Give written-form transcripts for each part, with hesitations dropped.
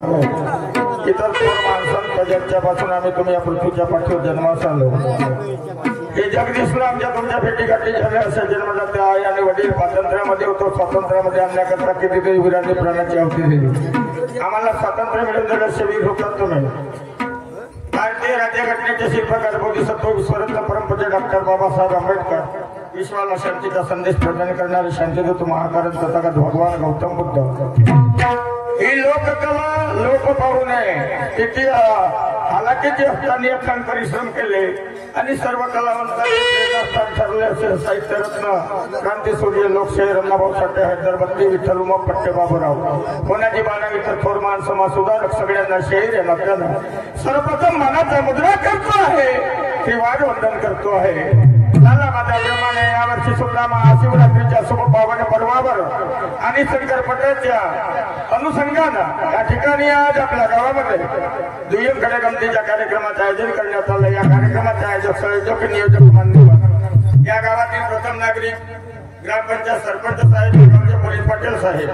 इतर थोर माणसांच्या जगच्यापासून आम्ही तुम्ही या पृथ्वीच्या पाठीवर जन्मास आलो. हे जग दिसलं आमच्या तुमच्या भेटीगाठी झाल्या असे जन्मदाते आहे आणि वडील स्वातंत्र्यामध्ये होतो. स्वातंत्र्यामध्ये आणण्याकरता कितीतरी वीरांनी प्राणाची आहुती दिली. आम्हाला स्वातंत्र्य मिळून दिलं वीर होतात तुम्ही. भारतीय राज्यघटनेचे शिल्पकार बोधिसत्व विश्वरत्न परमपूज्य डॉक्टर बाबासाहेब आंबेडकर, विश्वाला शांतीचा संदेश प्रदान करणारे शांतीदूत महाकारण तथागत भगवान गौतम बुद्ध. ही लोककला लोक पाहू नये किती हालाकीचे असताना अखंड परिश्रम केले आणि सर्व कलावंतांनी ठरले असे साहित्यरत्न क्रांतीसूर्य लोकशाही रमणाभाऊ साठे, हैदराबादी विठ्ठल उमा पट्टे बाबूराव, कोणाची बाणा इतर थोर माणसं सुधारक सगळ्यांना शहीर या नात्यानं सर्वप्रथम मनाचा मुद्रा करतो आहे, त्रिवार वंदन करतो आहे. प्रमाणे यावर्षी सुद्धा महाशिवरात्रीच्या शुभ पावन पर्वावर आणि संकरपटाच्या अनुषंगानं या ठिकाणी आज आपल्या गावामध्ये दुय्यम गणगमतीच्या कार्यक्रमाचं आयोजन करण्यात आलं. या कार्यक्रमाचे आयोजक नियोजक मान्यवर या गावातील प्रथम नागरिक ग्रामपंचायत सरपंच साहेब, गावचे पोलीस पाटील साहेब,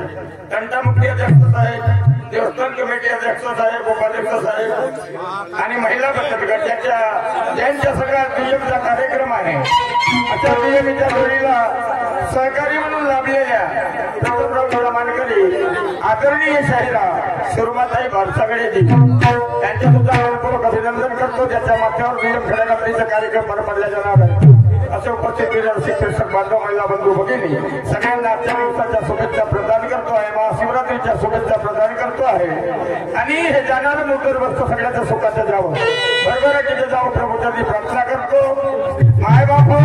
तंटामुक्ती अध्यक्ष साहेब, देवस्थान कमिटी अध्यक्ष साहेब, उपाध्यक्ष साहेब आणि महिला बचत गटाच्या यांच्या सगळ्या दुय्यमचा कार्यक्रम आहे. अशा दुय्यमीच्या जोडीला सहकारी म्हणून लाभलेल्या प्रतापराव मानकरी, आदरणीय शाहिरा सुरमाताई भारसागडे त्यांच्या सुद्धा मनपूर्वक अभिनंदन करतो. त्याच्या माथ्यावर दुय्यम खेळागतीचा कार्यक्रम पार पडला जाणार आहे. असे उपस्थित शिक्षक बांधव, महिला बंधू भगिनी सगळ्यांना आजच्या दिवसाच्या शुभेच्छा प्रदान करतो आहे. महाशिवरात्रीच्या शुभेच्छा प्रदान करतो आहे आणि हे जाणारं नूतन वर्ष सगळ्याच्या सुखाचं जावं, भरभराटीचं जावं प्रभूची प्रार्थना करतो. माय बापू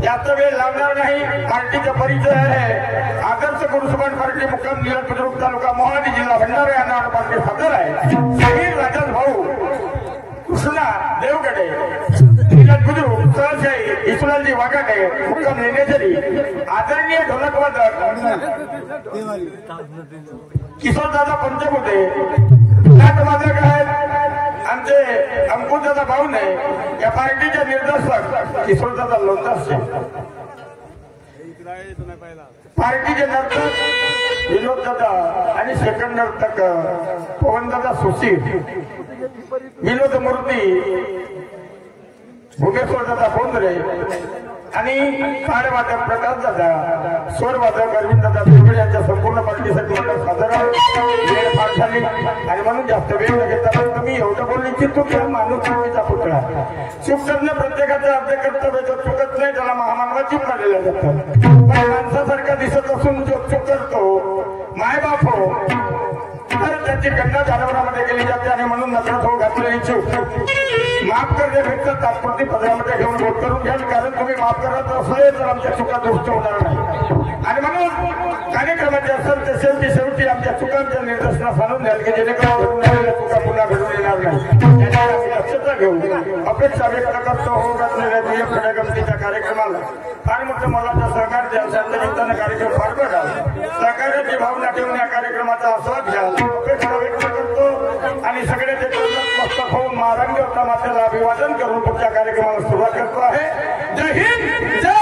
याचा वेळ लावणार नाही. पार्टीचा परिचय आहे. आदर्श गुरुसमान पार्टी मुक्काम निलज बुद्रुक तालुका मोहाडी जिल्हा भंडारा या नावानं पार्टी सादर आहे. शहीद राजन भाऊ कृष्णा देवगडे, निलज बुद्रुक सहशाही इस्लालजी वाघाटे मुक्काम लेण्याजरी, आदरणीय ढोलकवादक किशोरदादा पंचमुदे, नाटवादक आहेत आमचे अंकुशदादा भाऊने, या पार्टीचे निर्देशक किशोरदादा लोणदासे, पार्टीचे नर्तक विनोददादा आणि सेकंड नर्तक पवनदादा सुशील, विनोद मूर्ती भुगेश्वरदादा बोंद्रे आणि ताडवादक प्रकाशदादा, स्वरवादक अरविंददादा बेगडे यांच्या संपूर्ण पार्टीसाठी सादर वेळ पार झाली आणि म्हणून जास्त वेळ न घेता तुम्ही एवढं बोलू इच्छितो की माणूस चुकीचा पुतळा. चूक करणं प्रत्येकाचं अर्ध कर्तव्य, जो चुकत नाही त्याला महामानवाची मानलेलं जातं. पण माणसासारखा दिसत असून जो चूक करतो माय बापो तर त्याची गंगा जनावरांमध्ये गेली जाते आणि म्हणून नकळत होऊ घातलेली चूक माफ करणे भेटतं. तात्पुरती पदरामध्ये घेऊन बोट करून घ्याल, कारण तुम्ही माफ करत असेल तर आमच्या चुका दुरुस्त होणार नाही. आणि म्हणून कार्यक्रमाचे असेल ते शेवटी आमच्या चुकांच्या निर्देशनास आणून द्याल की जेणेकरून चुका पुन्हा घडून येणार नाही. याच्यावर आम्ही दक्षता घेऊ. अपेक्षा व्यक्त करतो होऊ घातलेल्या दुय्यम खेळागमतीच्या कार्यक्रमाला फार मोठं मोलाचा सहकार द्याल. शांतनिमित्तानं कार्यक्रम पार पडा. सहकार्याची भावना ठेवून या कार्यक्रमाचा आस्वाद घ्याल अपेक्षा व्यक्त करतो आणि सगळे ते मस्तक होऊन महारांगी होता मातेला अभिवादन करून पुढच्या कार्यक्रमाला सुरुवात करतो आहे. जय हिंद, जय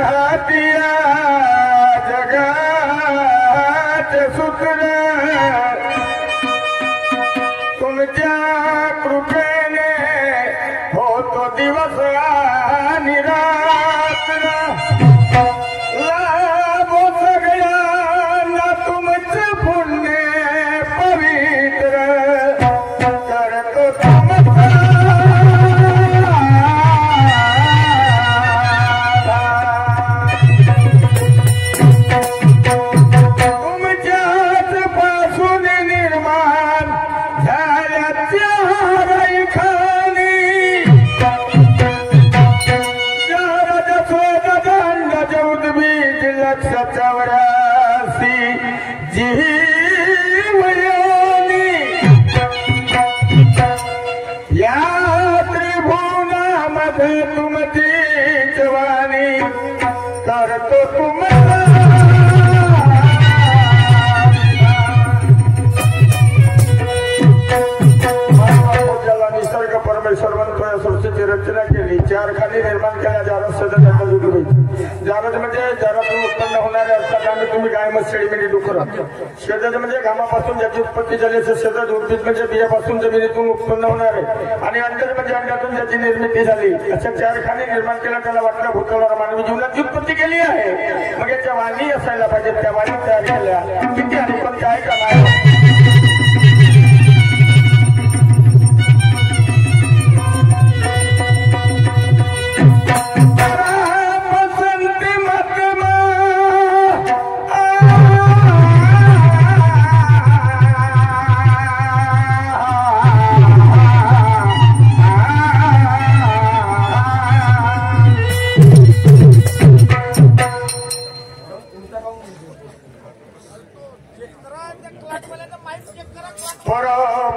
हातिया जगात सूत्र तुमच्या कृपेने होतो दिवस आणि रात्र लाभो सगळ्यांना तुमचे पुण्य पवित्र करतो तुमचा तुमची जवानी करतो तुम्हाला निसर्ग परमेश्वर म्हणतो या सृष्टीची रचना केली चार खाली निर्माण केल्या जारद म्हणजे जरातून उत्पन्न होणारे असतात आम्ही तुम्ही गाय मत शेळी म्हणजे डुकरं शेजारी म्हणजे घामापासून ज्याची उत्पत्ती झाली असे शेजार उद्भिद म्हणजे बियापासून जमिनीतून उत्पन्न होणारे आणि अंडर म्हणजे अंड्यातून ज्याची निर्मिती झाली अशा चार खाली निर्माण केल्या त्याला वाटलं भूतलावर मानवी जीवनाची उत्पत्ती केली आहे मग याच्या वाणी असायला पाहिजे त्या वाणी तयार केल्या किती आणि पण काय का नाही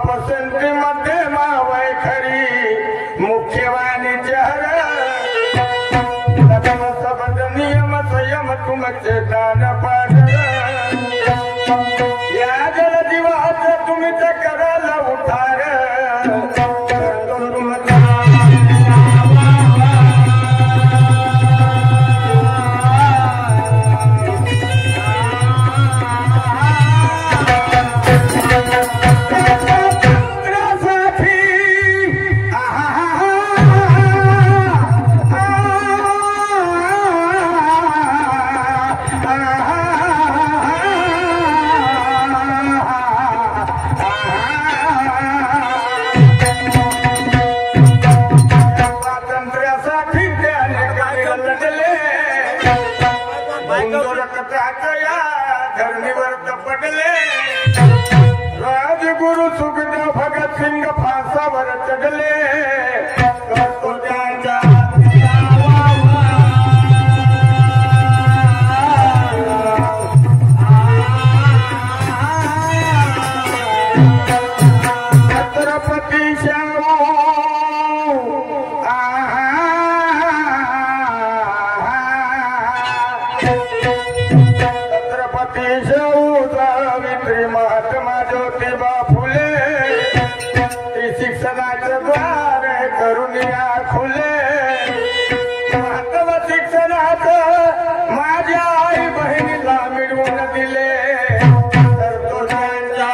पसंतीमध्ये मावय खरी मुख्यवाणी चहर सबंध नियम संयम तुमचे दान पाडर या जल जीवाच तुम्ही करायला उठार धरणीवर तपडले राजगुरु सुखदेव भगत सिंग फासावर चढले छत्रपती शाहू सावित्री महात्मा ज्योतिबा फुले शिक्षणाचे द्वार करुनिया खुले महत्व शिक्षणाचं माझ्या आई बहिणीला मिळवून दिले तर तो त्यांच्या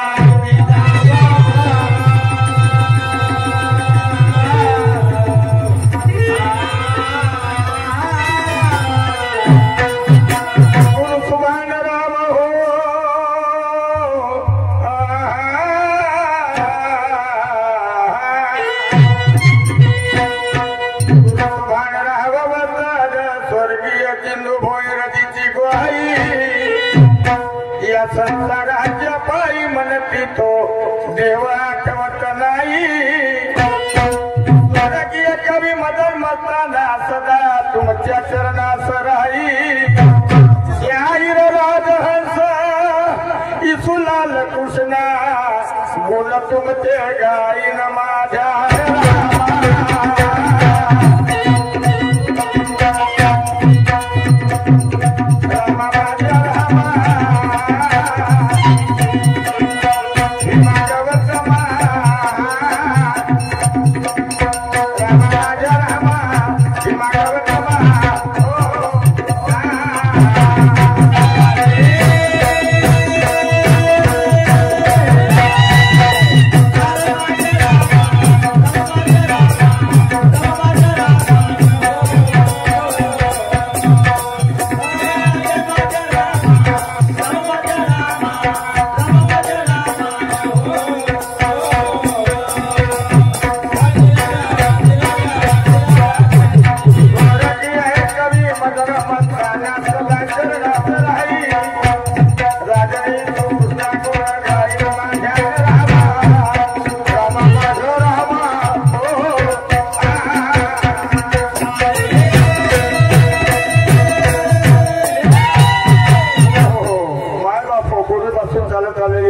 संसाराच्या पायी म्हणती तो देव आठवत नाही स्वर्गीय कवी मदन मस्ताना सदा तुमच्या चरणास राही राजहंस इसुलाल कृष्णा बोल तुमचे गायन माझ्या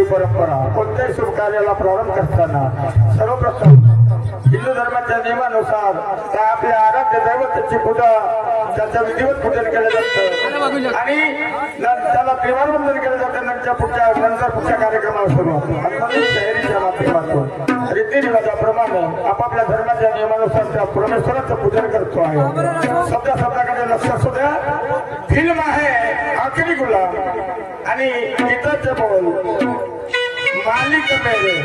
परंपरा कोणत्याही शुभ कार्याला प्रारंभ करताना सर्वप्रथम हिंदू धर्माच्या नियमानुसार त्या आपल्या आराध्य दैवताची पूजा त्याचं विधिवत पूजन केलं जातं आणि त्याला त्रिवारवंदन केलं जातं. नंतर पुढच्या कार्यक्रमाला सुरुवात शहरीच्या माध्यमातून रीतिरिवाजाप्रमाणे आपापल्या धर्माच्या नियमानुसार त्या परमेश्वराचं पूजन करतो आहे. शब्दाकडे लक्ष असू द्या. फिल्म आहे आखरी गुलाम आणि गीताचे बोल मालिक मेरे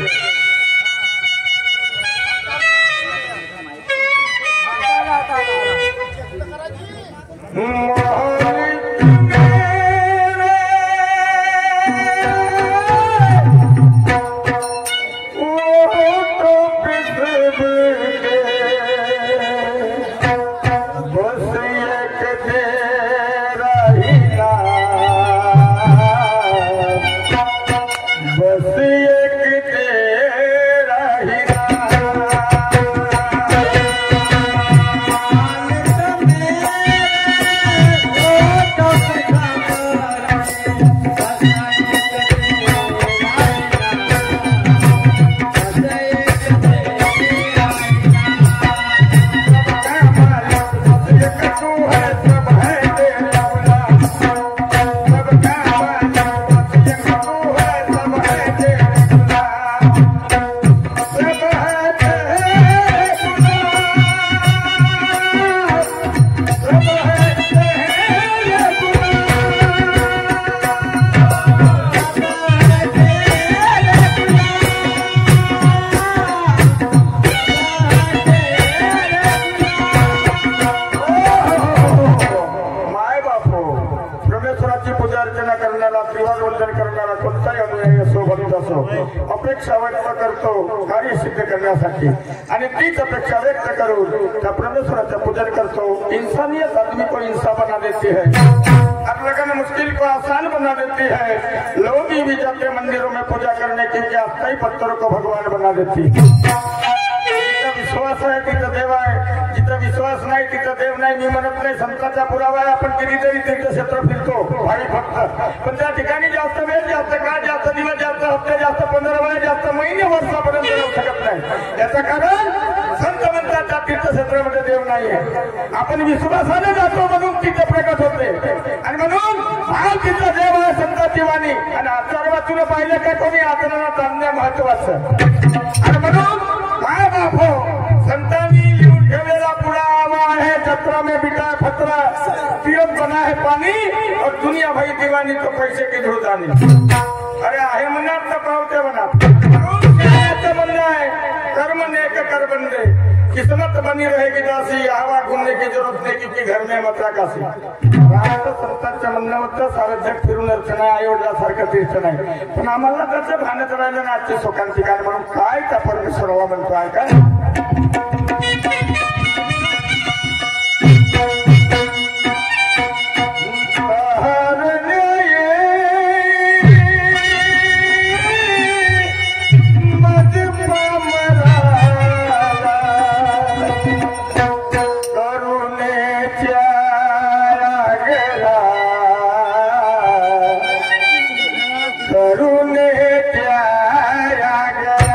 अपेक्षा व्यक्त करतो कार्य सिद्ध करण्यासाठी आणि तीच अपेक्षा व्यक्त करून त्या परमेश्वराचं पूजन करतो. इंसानियत आदमी को इंसान बना देती है, हर लगन मुश्किल को आसान बना देती है. लोग भी जाते मंदिरों में पूजा करने के लिए अस्थायी पत्थरों को भगवान बना देती है. जिथं विश्वास आहे तिथं देव आहे, जिथं विश्वास नाही तिथं देव नाही. मी म्हणत नाही संतांचा पुरावा आहे, आपण कितीतरी तीर्थक्षेत्र फिरतो भाई भक्त, पण त्या ठिकाणी जास्त वेळ जास्त काळ जास्त दिवस जास्त हप्ते जास्त 15 वेळा जास्त महिने वर्षापर्यंत जाऊ शकत नाही. याचं कारण संत म्हणतात त्या तीर्थक्षेत्रामध्ये देव नाहीये. आपण विश्वासाने जातो म्हणून तिथं प्रकट होते आणि म्हणून हा तिथं देव आहे संतांची वाणी. आणि आचार वाचून पाहिलं का कोणी आचरणात आणणं महत्वाचं. आणि म्हणून माय बाप हो संतांनी लिहून ठेवलेला पुढा आवा है जत्रा में बिठा खतरा तीरथ बना है पानी और दुनिया भाई दीवानी तो पैसे की धुळदानी. अरे आहे मनात तर पावते मनात म्हणणं आहे कर्म नेक कर बंदे किस्मत बनी रहेगी दासी. हवा घूमने की जरूरत नहीं क्योंकि घर में मथुरा काशी. संतांच्या म्हणणं होतं सारं जग फिरून अर्चना आयोजनासारखं तीर्थ नाही, पण आम्हाला त्याचं भानच राहिलं ना आजची सुखांची काय म्हणून काय त्या परमेश्वराला म्हणतो आहे काय. करुणे प्यारा गया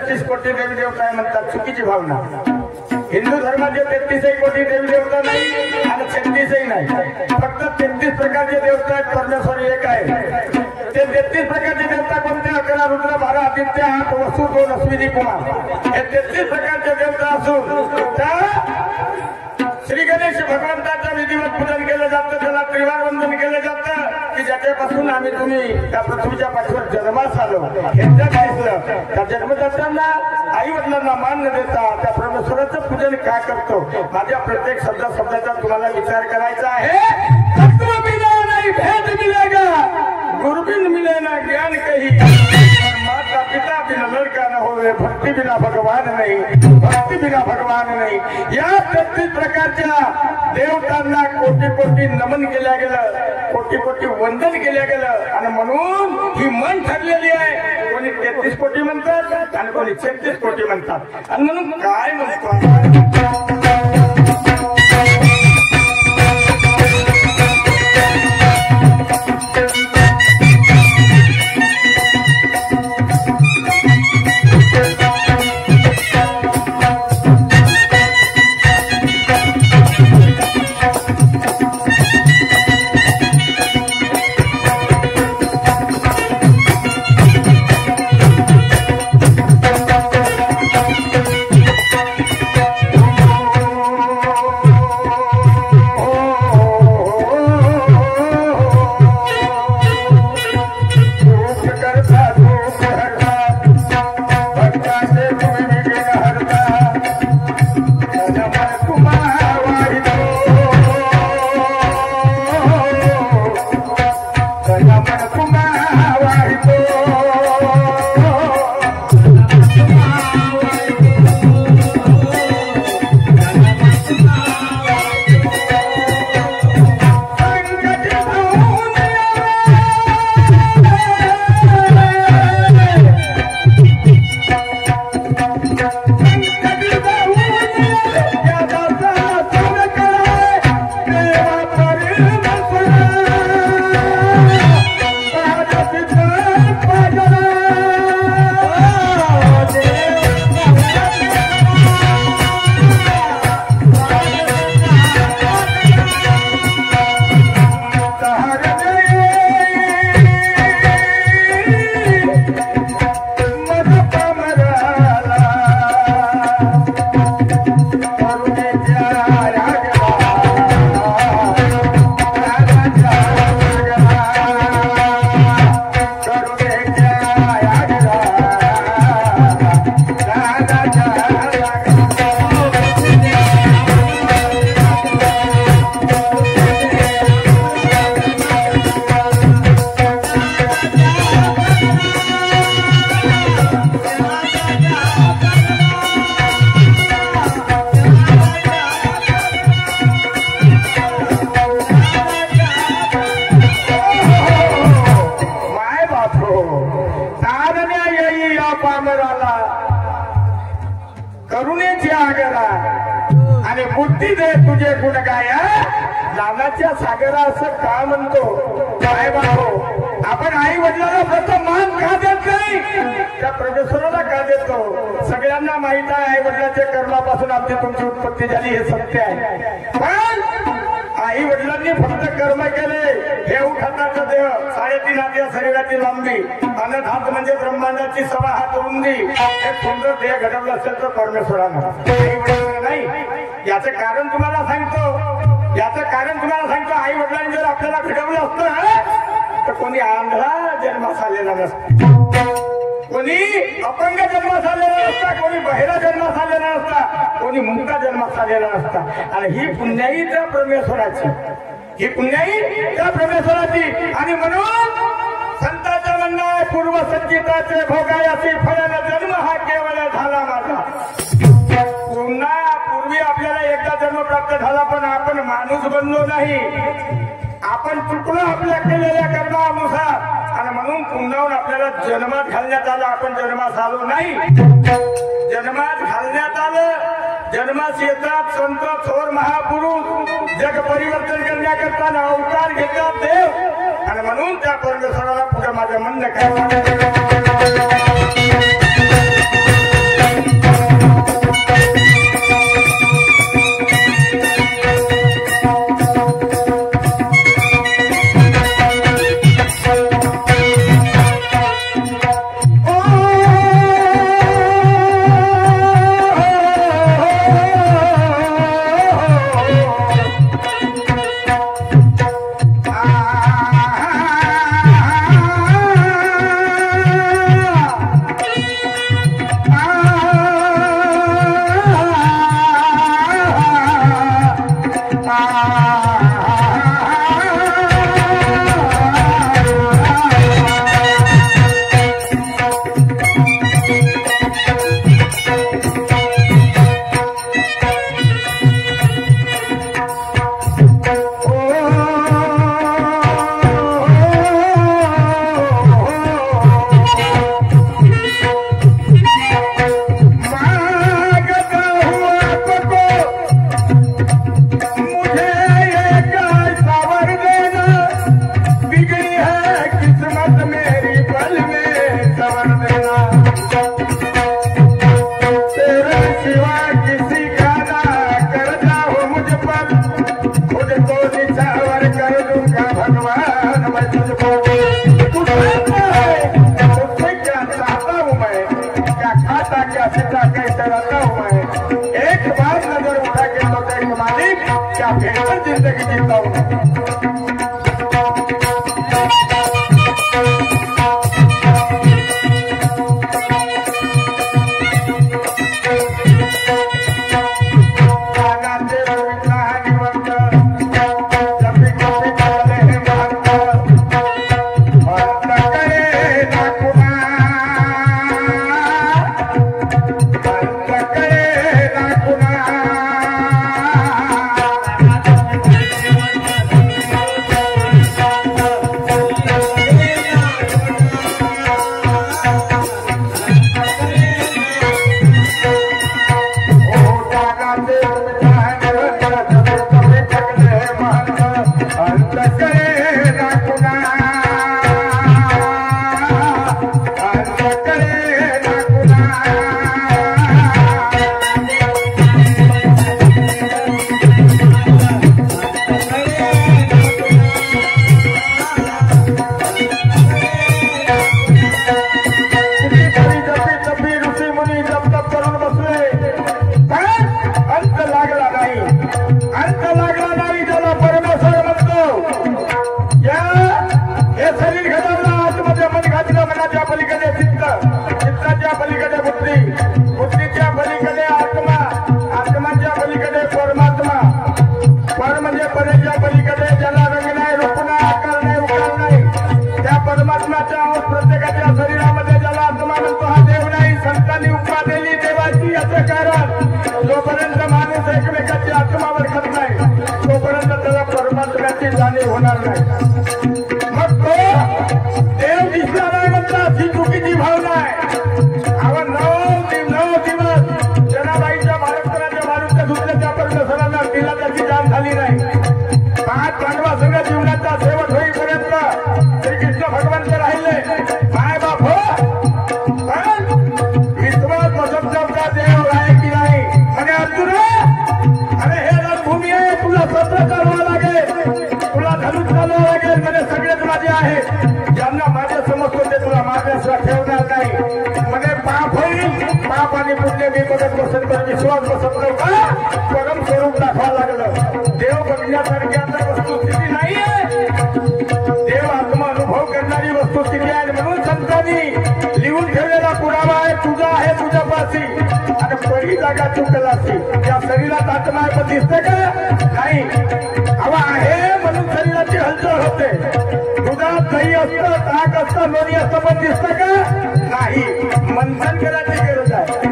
33 कोटी देवी देवता आहे म्हणतात, चुकीची भावना. हिंदू धर्माचे 33 कोटी देवी देवता नाही आणि 36 नाही, फक्त 33 प्रकारचे देवता आहेत. परमेश्वर एक आहे. ते 33 प्रकारचे देवता कोणते? 11 रुद्र, 12 आदित्य, 8 वसु, 2 अश्विनी कुमार. हे 33 प्रकारचे देवता असून त्या श्री गणेश भगवंताचं विधिवत पूजन केलं जातं, त्याला त्रिवार वंदन केलं जातं की ज्याच्यापासून आम्ही तुम्ही त्या पृथ्वीच्या पाठीवर जन्मास आलो. हे जग दिसलं त्या जन्मदात्यांना आई वडिलांना मान न देता त्या परमेश्वराचं पूजन का करतो? माझ्या प्रत्येक शब्दाचा तुम्हाला विचार करायचा आहे. तत्व मिले नाही भेद मिलेगा, गुरुबिन मिले ना ज्ञान कही, माता पिता बिना लड़का न होवे, भक्ति बिना भगवान नहीं, भक्ति बिना भगवान नहीं. या 33 प्रकारच्या देवतांना कोटी कोटी नमन केल्या गेलं, कोटी कोटी वंदन केल्या गेलं. आणि म्हणून ही मन ठरलेली आहे. कोणी 33 कोटी म्हणतात आणि कोणी 36 कोटी म्हणतात. आणि म्हणून काय म्हणतो बुद्धी दे तुझे गुण गाया, लालाच्या सागरा असं का म्हणतो? काय बाबो, आपण आई वडिलांना प्रथम मान का देत नाही? त्या परमेश्वराला का देतो? सगळ्यांना माहित आहे आई वडिलांच्या कर्मापासून आमची तुमची उत्पत्ती झाली, हे सत्य आहे. पण आई वडिलांनी फक्त कर्म केले, हे उठाताचं देह, 3.5 हात या शरीराची लांबी, अनंत हात म्हणजे ब्रह्मांडाची 6 हात रुंदी, हे सुंदर देह घडवलं असेल तर परमेश्वरानं, आई वडिलांना नाही. याचं कारण तुम्हाला सांगतो, आई वडिलांनी जर आपल्याला घडवलं असतं तर कोणी आंधळा जन्मास आलेला नसता, कोणी अपंग जन्मास आलेला नसता, कोणी बहिरा जन्मास आलेला नसता, कोणी मुंगा जन्मास आलेला नसता. आणि ही पुण्याई त्या परमेश्वराची, आणि म्हणून संतांचं म्हणणं आहे, पूर्वसंचिताचे भोगायाची फळाला जन्म हा केवळ झाला माझा. पूर्वी आपल्याला एकदा जन्म प्राप्त झाला, पण आपण माणूस बनलो नाही, आपण चुकलो आपल्या केलेल्या कर्मानुसार, आणि म्हणून पुन्हा आपल्याला जन्मात घालण्यात आलं. आपण जन्मास आलो नाही, जन्मात घालण्यात आलं. जन्मास येतात संत थोर महापुरुष, जग परिवर्तन करण्याकरता अवतार घेतात देव, आणि म्हणून त्या परमेश्वराला पुढे माझं म्हणणं काय, त्या परमात्म्याच्या प्रत्येकाच्या शरीरामध्ये ज्याला आत्मा म्हणतो हा देव नाही. संतांनी उपमा दिली देवाची याचं कारण जोपर्यंत माणूस एकमेकाची आत्मा ओळखत नाही तोपर्यंत त्याला परमात्म्याची जाणीव होणार नाही. मग तो देव दिसला नाही म्हणतात ही चुकीची भावना आहे. आपण 9 दिवस जनाबाईच्या महाराष्ट्राच्या मारुतीच्या दुसऱ्याच्या परमेश्वरांना तिला त्याची जाण झाली नाही. 5 पांडवासंग जीवनाचा शेवट होईपर्यंत श्रीकृष्ण भगवंत राहिले. माय बाप हो विश्वास बसवचा देव आहे की नाही. म्हणे अर्जुन अरे हे रणभूमी आहे तुला सत्र करावं लागेल तुला धनुष चालवावं लागेल. म्हणजे सगळेच माझे आहेत ज्यांना माझ्या समज होते तुला माझ्यासला ठेवणार नाही. म्हणजे पाप होईल पाप आणि पुण्य मी बघत बसत तर विश्वास बसत नव्हता परम स्वरूप दाखवावं लागलं. देव बघण्यासारखी आता वस्तुस्थिती नाहीये. देव आत्मा अनुभव करणारी वस्तुस्थिती आहे. म्हणून संतांनी लिहून ठेवलेला पुरावा आहे तुझा आहे तुझ्यापाशी आणि परी जागा चुकलाची. त्या शरीरात आत्मा आहे पण दिसते का नाही. हवा आहे म्हणून शरीराची हालचाल होते. दुधात दही असतं ताक असतं लोणी असतं पण दिसतं का नाही. मंथन करायची गरज आहे.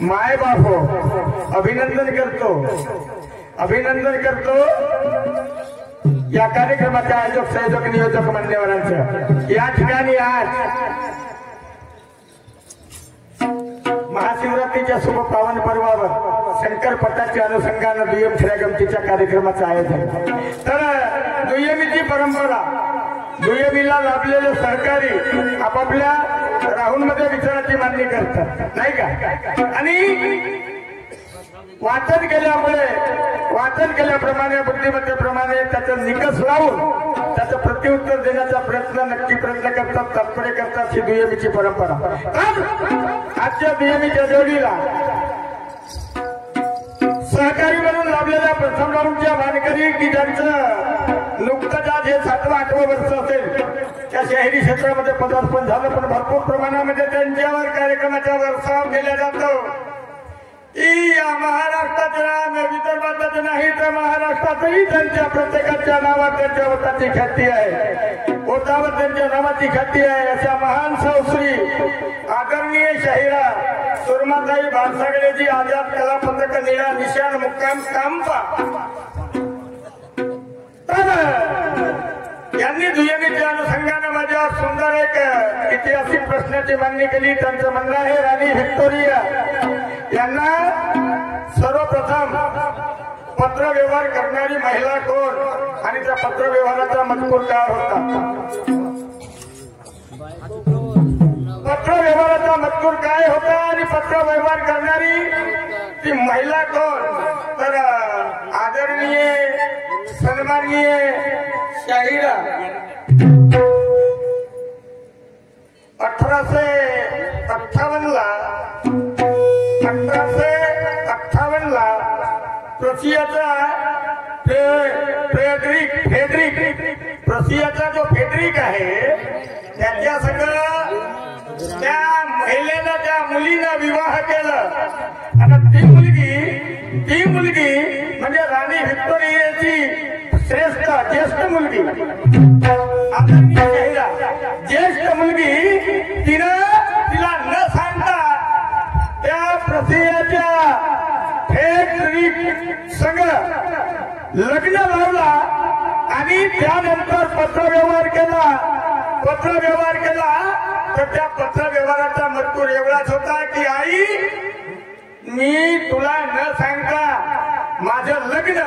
माय बाप हो अभिनंदन करतो या कार्यक्रमाचे आयोजक संयोजक नियोजक मान्यवरांचं. या ठिकाणी आज महाशिवरात्रीच्या शुभ पावन पर्वावर शंकर पटाच्या अनुषंगानं दुय्यम खऱ्या गमतीच्या कार्यक्रमाचं आयोजन. तर दुय्यमीची परंपरा दुय्यमीला लाभलेले सहकारी आपापल्या राहुलमध्ये विचाराची मांडणी करतात नाही का. आणि वाचन केल्याप्रमाणे बुद्धिमत्तेप्रमाणे त्याचा निकष लावून त्याचं प्रत्युत्तर देण्याचा प्रयत्न करतात तात्पर्य करतात. ही दुय्यमीची परंपरा. आजच्या दुय्यमीच्या जोडीला सहकारी म्हणून लाभलेल्या प्रथम राऊंडच्या मानकरी की ज्यांचं नुकतंच आज हे 7वा-8वं वर्ष असेल त्या शहरी क्षेत्रामध्ये पदार्पण झालं पण भरपूर प्रमाणामध्ये त्यांच्यावर कार्यक्रमाचा वर्षाव केला जातो. या महाराष्ट्राच्या विदर्भातच नाही तर महाराष्ट्रातही त्यांच्या प्रत्येकाच्या नावात त्यांच्या ओटाची ख्याती आहे. ओटावर त्यांच्या नावाची ख्याती आहे. अशा महान सौश्री आदरणीय शाहिरा सुरमाताई भानसागरेजी आझाद कला पथक निळा निशान मुक्काम कांपा यांनी दुय्यमीच्या अनुषंगानं माझ्या सुंदर एक ऐतिहासिक प्रश्नाची मांडणी केली. त्यांचं म्हणणं आहे राणी व्हिक्टोरिया यांना सर्वप्रथम पत्रव्यवहार करणारी महिला कोण आणि त्या पत्रव्यवहाराचा मजकूर काय होता. पत्र व्यवहाराचा मजकूर काय होता आणि पत्र व्यवहार करणारी ती महिला कोण? तर आदरणीय सन्माननीय शाहिरा 1858 ला प्रशियाचा प्रशियाचा जो फेड्रिक आहे त्याच्या सगळं त्या महिलेनं त्या मुलीनं विवाह केलं आणि ती मुलगी म्हणजे राणी व्हिक्टोरियाची ज्येष्ठ मुलगी ज्येष्ठ मुलगी तिला न सांगता त्या प्रशियाच्या फेड्रिक संग लग्न लावला आणि त्यानंतर पत्रव्यवहार केला तर त्या पत्रव्यवहाराचा मजकूर एवढाच होता की आई मी तुला न सांगता माझं लग्न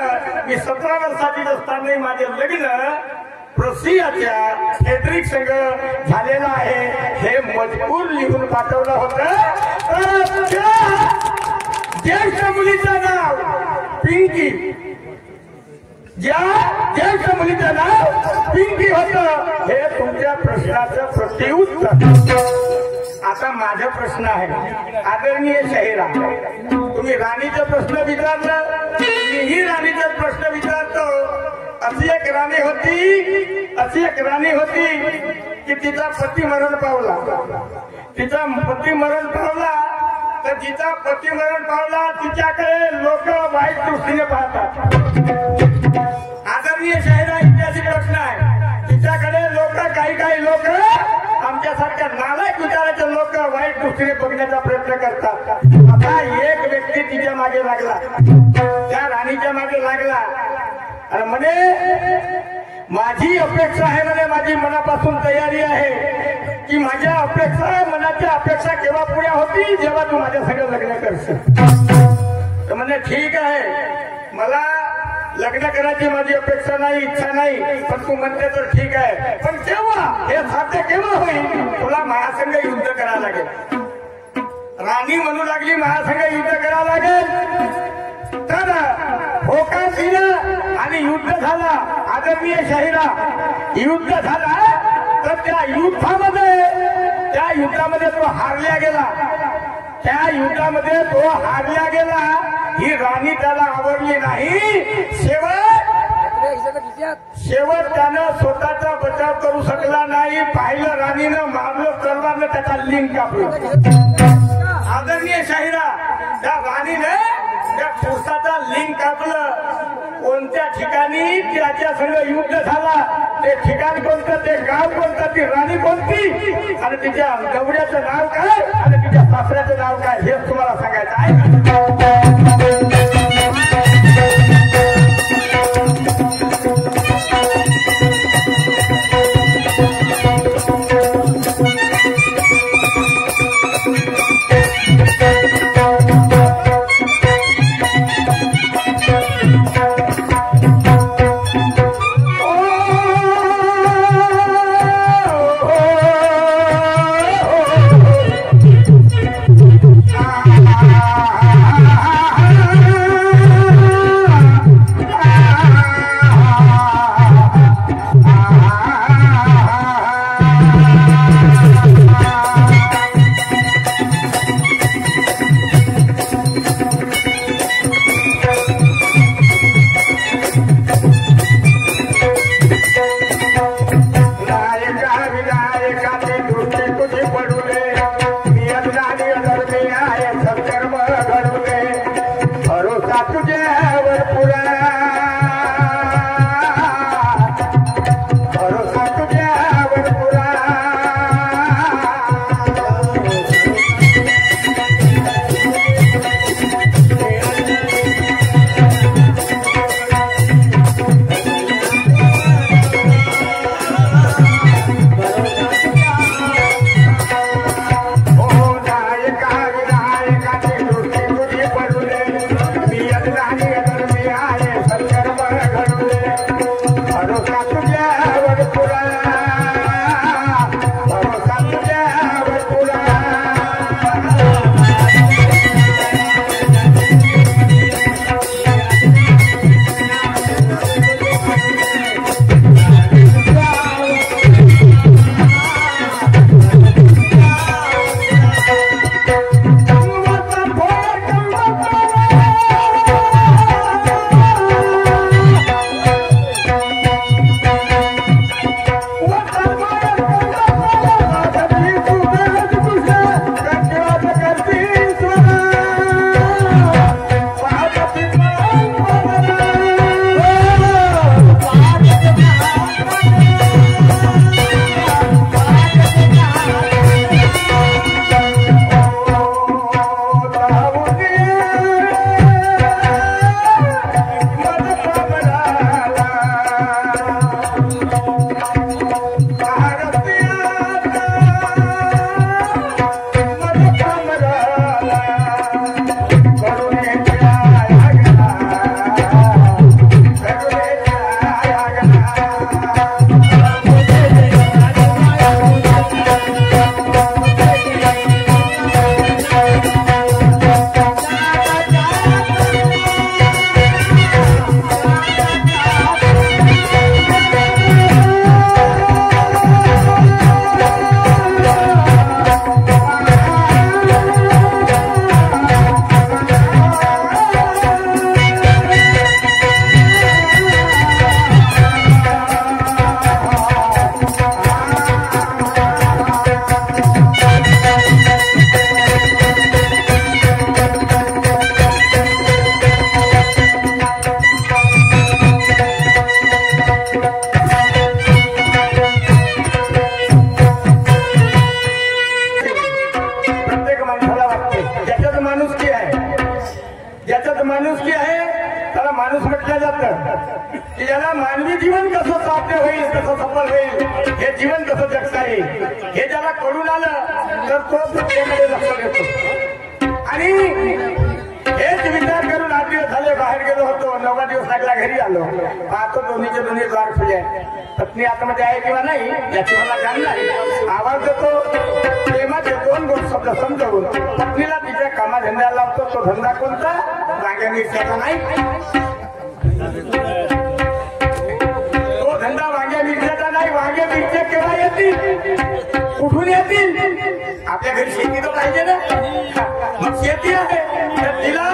मी 17 वर्षाची असताना माझे लग्न प्रशियाच्या फेड्रिक संग झालेलं आहे हे मजकूर लिहून पाठवलं होतं. त्या ज्येष्ठ मुलीचं नाव पिंकी ज्येष्ठ मुलीचं नाव पिंकी होतं. हे तुमच्या प्रश्नाचं प्रत्युत्तर. आता माझा प्रश्न आहे आदरणीय शाहिरा तुम्ही राणीचा प्रश्न विचारला मीही राणीचा प्रश्न विचारतो. अशी एक राणी होती की तिचा पती मरण पावला तर जिचा पती मरण पावला तिच्याकडे लोक वाईट दृष्टीने पाहतात. आदरणीय शाहिरा ऐतिहासिक प्रश्न आहे. तिच्याकडे लोक काही लोक आमच्यासारख्या नालायक विचाराचे लोक वाईट दृष्टीने बघण्याचा प्रयत्न करतात. आता एक व्यक्ती तिच्या मागे लागला त्या राणीच्या मागे लागला आणि म्हणे माझी अपेक्षा आहे म्हणे माझी मनापासून तयारी आहे की माझ्या मनाच्या अपेक्षा केव्हा पुऱ्या होती जेव्हा तू माझ्या संग लग्न करशील. तर म्हणे ठीक आहे मला लग्न करायची माझी अपेक्षा नाही इच्छा नाही पण तू म्हणते तर ठीक आहे पण केव्हा हे साध्य केव्हा होईल तुला माझ्यासंग युद्ध करावं लागेल. राणी म्हणू लागली माझ्यासंग युद्ध करावं लागेल. तर होकार दिलं आणि युद्ध झाला. आदरणीय शाहिरा युद्ध झाला तर त्या युद्धामध्ये तो हारल्या गेला. ही राणी त्याला आवडली नाही. शेवट त्यानं स्वतःचा बचाव करू शकला नाही. पाहिलं राणीनं मारलं तलवारनं त्याचा लिंग कापलं. आदरणीय शाहिरा त्या राणीने त्या पुरुषाचा लिंग कापलं. कोणत्या ठिकाणी त्याच्या संग युद्ध झाला ते ठिकाण कोणतं ते गाव कोणतं ती राणी कोणती आणि तिच्या गवड्याचं नाव काय आणि तिच्या सासऱ्याचं नाव काय हे तुम्हाला सांगायचं आहे. माणुसकी आहे त्याला माणूस म्हटलं जातं की ज्याला मानवी जीवन कसं साध्य होईल, कसं सफल होईल, हे जीवन कसं जगता येईल हे ज्याला कळून आलं तर तो सत्तेमध्ये लक्ष देतो. आणि हेच विचार करून 8 दिवस झाले बाहेर गेलो होतो. 9वा दिवस लागला घरी आलो. पाहतो दोन्हीचे दोन्ही द्वार खुले आहेत. पत्नी आतमध्ये आहे किंवा नाही याची मला जाण नाही. आवाज देतो, प्रेमाचे 2 गोष्ट शब्द समजावून पत्नीला तिच्या कामाधंद्याला लावतो. तो धंदा कोणता? वांग्या मिरच्याचा नाही. तो धंदा वांग्या मिरच्याचा नाही. वांग्या मिरच्या केव्हा येतील, कुठून येतील? आपल्या घरी शेती तर पाहिजे ना. मग शेती आहे तर तिला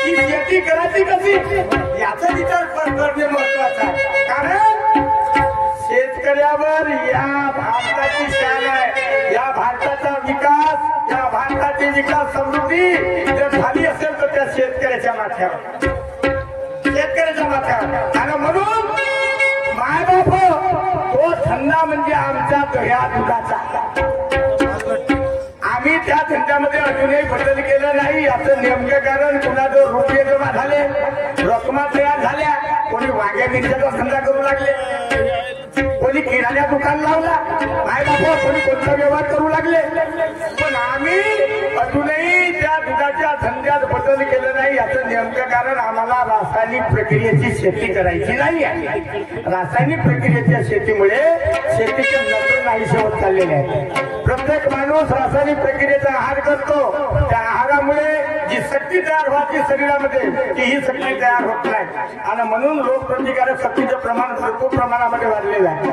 ती शेती करायची कशी याचा विचार करणे महत्वाचा आहे. कारण शेतकऱ्यावर या भारताची शान आहे. या भारताचा विकास, या भारताची विकास समृद्धी जर झाली असेल तर त्या शेतकऱ्याच्या माथ्यावर, शेतकऱ्याच्या माथ्यावर. आणि म्हणून मायबाप तो धंदा म्हणजे आमच्या दह्या दुधाचा. आम्ही त्या धंद्यामध्ये अजूनही बदल केला नाही. याचं नेमकं कारण कुणाजवळ रुपये जमा झाले, रकमा तयार झाल्या, कोणी वांग्या मिरच्याचा धंदा करू लागले, कोणी किराणा दुकान लावला, मायबाप कोणी कोणता व्यवहार करू लागले. पण आम्ही अजूनही त्या दुधाच्या धंद्यात बदल केलं नाही. याचं नेमकं कारण आम्हाला रासायनिक प्रक्रियेची शेती करायची नाही आहे. रासायनिक प्रक्रियेच्या शेतीमुळे शेतीचे नत्र नाहीसे होत चाललेले आहे. प्रत्येक माणूस रासायनिक प्रक्रियेचा आहार करतो. त्या आहारामुळे जी शक्ती तयार व्हायची शरीरामध्ये ती ही शक्ती तयार होत नाही. आणि म्हणून रोगप्रतिकारक शक्तीचं प्रमाण भरपूर प्रमाणामध्ये वाढलेलं आहे.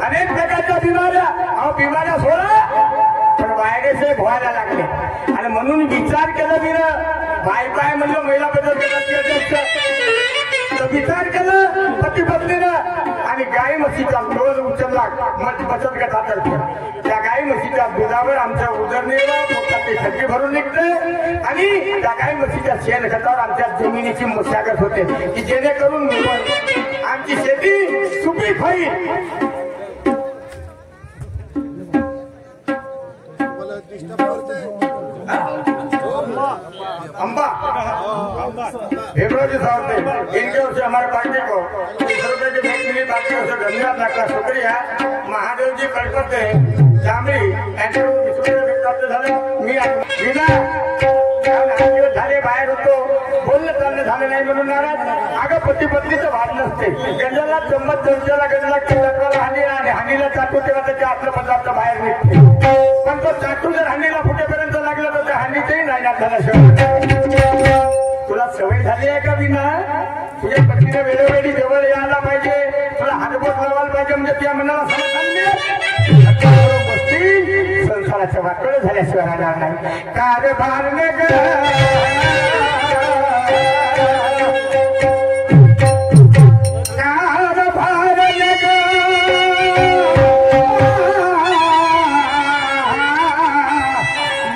अनेक प्रकारच्या बिमाऱ्या सोडा पण व्हायरस व्हायला लागले. आणि म्हणून विचार केला मी बाय म्हणलं महिला बदल तर विचार केला पती पत्नीनं आणि गाई म्हशीचा रोज उचलला बचत गटातर्फे. त्या गाई म्हशीच्या दुधावर आमच्या उदरनिर्वाह पोटाची खड्डी भरून निघते आणि त्या गाई म्हशीच्या शेणखतावर आमच्या जमिनीची मशागत होते की जेणेकरून आमची शेती सुपीक होईल. अम्बा फेब्रुआरी सावरते इनके ओर से हमारे पार्टी को 30 रुपए की भेंट मिली. पार्टी ओर से धन्यवाद आपका शुक्रिया. महादेव जी कळकते जांभळी यांच्याकडून प्राप्त झालं. मी विना झाले बाहेर होतो, बोलणं चालणं झालं नाही म्हणून नाराज. अगं पती पत्नीचं भाग नसते. गंजाला चम्मच चमच्याला गंजला किल्ला हानी आणि हानीला चाटू तेव्हा त्याच्या आतलं पदार्थ बाहेर निघते. पण तो चाटू जर हानीला फुटेपर्यंत लागला तर त्या हानीचंही नाही झाल्याशिवाय. तुला सवय झाली आहे का विना? तुझ्या पत्नीने वेळोवेळी जवळ यायला पाहिजे, तुला हातबोट लावायला पाहिजे म्हणजे तुझ्या मनाला समाधान मिळेल. गोष्टी संसाराच्या वाटोळे झाल्याशिवाय राहणार नाही. कारभार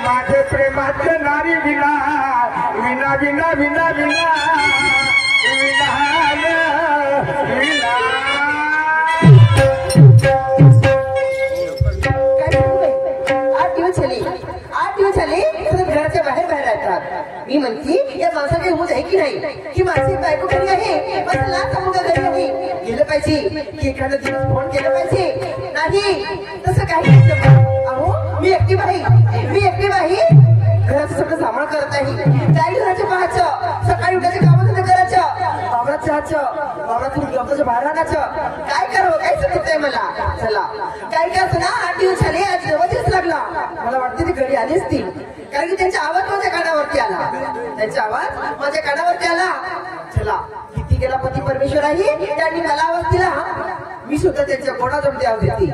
माझे प्रेमाचे नारी विना विना विना विना विना विना 8 दिवस झाले घराच्या बाहेर राहतात. मी म्हणते या माणसाची समज आहे की नाही की माझी बायको घरी आहे, माझा लहान मुलगा घरी आहे, गेलं पाहिजे की एखादा दिवस फोन केलं पाहिजे. नाही तसं काही नाही. अहो मी एकटी बाई घराचं सगळं सांभाळ करत आहे. जाईल घराच्या पाहायचं, सकाळी उठायचे कामं करायचं, बाबरात चहाचं, बाबरातून गप्पाचं बाहेर आणायचं. काय करावं काय समजत आहे मला. चला काय करायचं ना. 8 दिवस झाले, आज 9वा दिवस लागला. मला वाटते ती घरी आली असती कारण की त्यांचा आवाज माझ्या कानावरती आला. त्यांचा आवाज माझ्या कानावरती आला. चला किती गेला पती परमेश्वर आहे, त्यांनी मला आवाज दिला. मी सुद्धा त्यांच्या कोणाजवळ आवाज देते.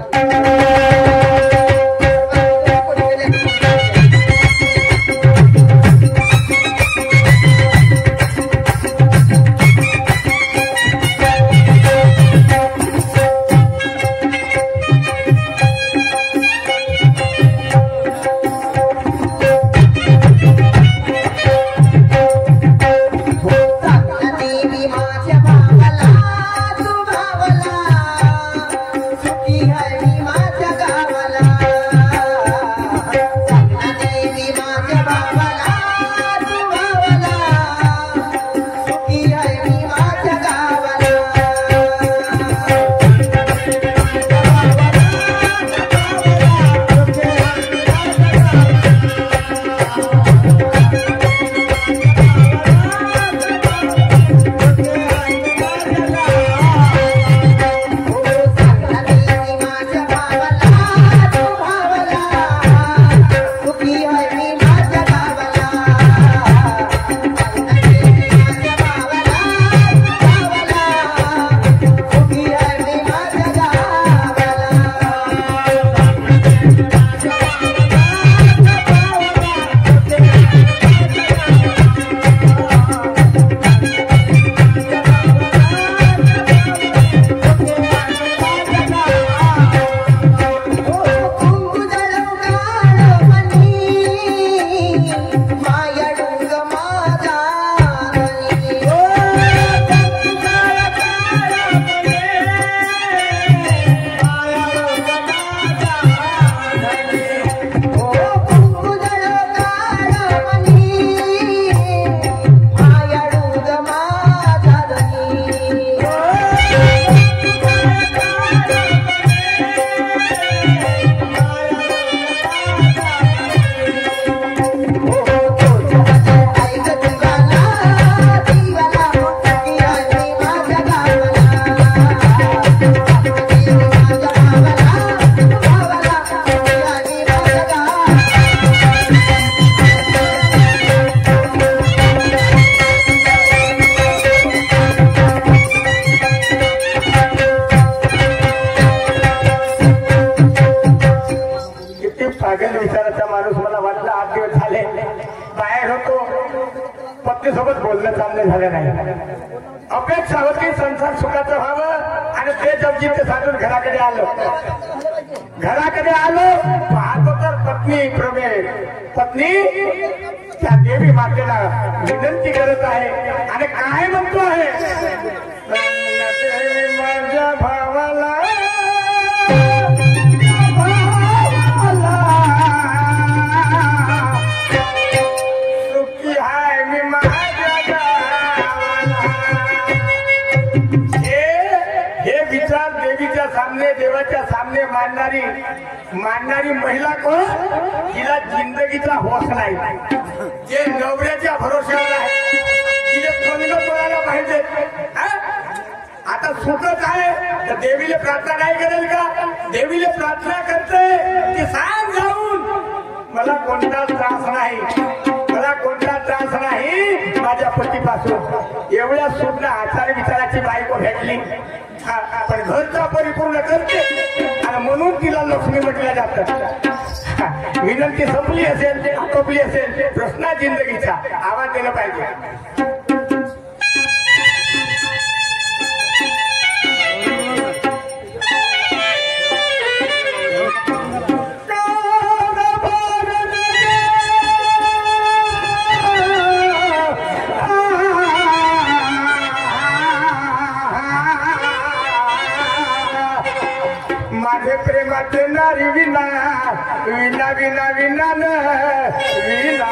माझ्या भावाला सुखी आहे माझ्या गावाला. पत्नीसोबत बोलणं चाललं झालं नाही. अपेक्षा होती संसार सुखाचं व्हावं आणि ते जगजीत साधून घराकडे आलो. पाहतो तर पत्नी पत्नी त्या देवी मातेला विनंती करत आहे आणि काय म्हणतो आहे, माझ्या भावाला सुखी हाय मी माझ्या गावाला. हे विचार देवीच्या सामने देवाच्या सामने मांडणारी महिला कोण? तिला जिंदगीचा होश नाही, जे नवऱ्याच्या भरोश्यावर आहे, तिचे पंग पडायला पाहिजे. आता सुखच आहे तर देवीला प्रार्थना नाही करेल का? देवीला प्रार्थना करते की सांग जाऊन मला कोणता त्रास नाही माझ्या पतीपासून. एवढ्या सुद्धा आचार विचाराची बायको भेटली पण घरचा परिपूर्ण करते आणि म्हणून तिला लक्ष्मी म्हटल्या जातं. विनंती संपली असेल, आटोपली असेल, प्रश्न जिंदगीचा आवाज दिला पाहिजे. माझे प्रेमाचे नारी विना विना विना विना न विना.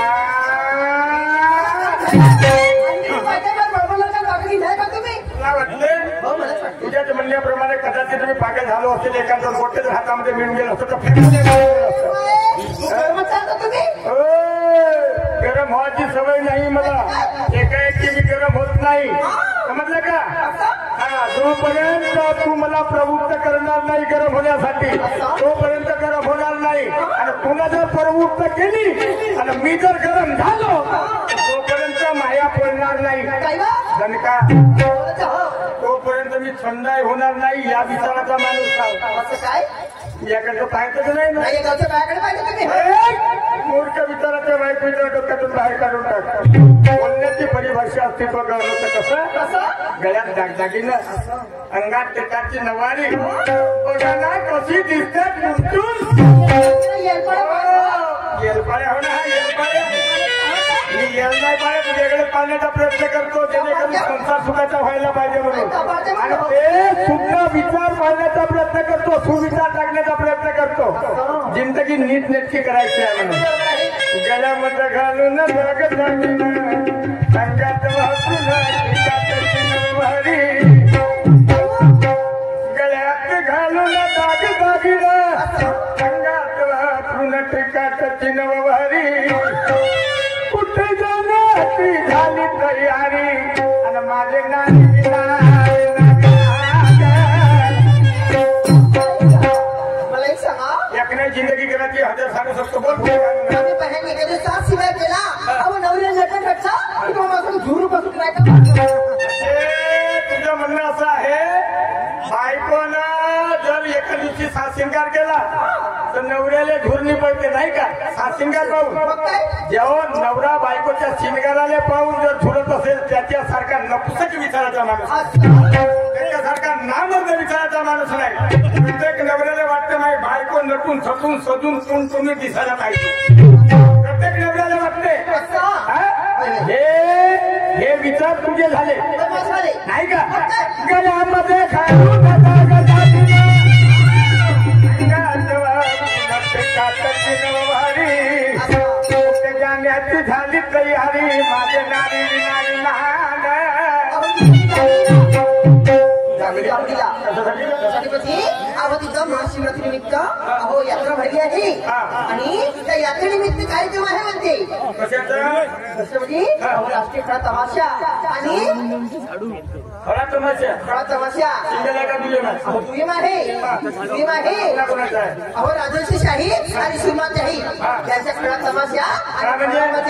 तुझ्याच म्हणण्याप्रमाणे कदाचित तुम्ही पागल झालो असेल, एखादा मोठ्याच हातामध्ये मिळून गेलो असतं तर गरम व्हायची सवय नाही मला. एकाएकी मी गरम होत नाही, समजलं का? जोपर्यंत तू मला प्रवृत्त करणार नाही गरम होण्यासाठी तोपर्यंत गरम होणार नाही. आणि तुला जर प्रवृत्त केली आणि मी जर गरम झालो तोपर्यंत माया पडणार नाही. का तोपर्यंत मी थंडाई होणार नाही. या विचाराचा माणूस काय याकडे पाहायचं नाही मूर्ख विचाराच्या बायकोच्या डोक्यातून बाहेर काढून टाकतात. बोलण्याची परिभाषा अस्तित्व गळवलं कसं? गळ्यात दागदागिनं, अंगात टेकाची नवारी, बघाना कशी दिसतात येलपाड्या हो ना. मी येल नाही पाहिजे, वेगळे पाळण्याचा प्रयत्न करतो जेणेकरून संसार सुखाचा व्हायला पाहिजे म्हणून. आणि ते सुद्धा विचार पाळण्याचा प्रयत्न करतो, सुविचार टाकण्याचा प्रयत्न करतो, जिंदगी नीट नेटकी करायची आहे म्हणून. गळ्यामध्ये घालून अंगात वाचून भारी, गळ्यात घालून दागिनं अंगात वाचून टिकाटची नवभारी. कुठे जाण्याची झाली तयारी आणि माझे नारी मला एक सांगा, एकने जिंदगी करायची हजार सांगू शकतो. बोल बहन एखादी सात शिवाय केला अहो नवऱ्या नटन घटचा झुरू बसून नाही का? तुझं म्हणणं असं आहे बायकोनं जर एका दिवशी सात शिंगार केला तर नवऱ्याला धुरणी पडते नाही का? सात शिंगार पाहून जेव्हा नवरा बायकोच्या शिंगाराला पाहून जर झुरत असेल त्याच्यासारखा नपुसक विचाराचा माणूस, त्याच्यासारखा नामर्द विचाराचा माणूस नाही. प्रत्येक नवऱ्याला वाटतं नाही बायको नटून सटून सजून टुणटुणीत दिसायला पाहिजे. प्रत्येक नवऱ्याला वाटते. हे विचार तुझे झाले नाही का? गळ्यामध्ये घालून जाण्याची झाली तयारी माझे नारी विनारी लहान. अहो तिथं महाशिवरात्री निमित्त अहो यात्रा भरली आहे आणि त्या यात्रेनिमित्त कार्यक्रम आहे म्हणते राष्ट्रीय खळा तमाशा आणि खळा तमाशा दुय्यम आहे अहो राजर्षी शाही आणि श्रीमान शाही यांच्या खळा तमाशा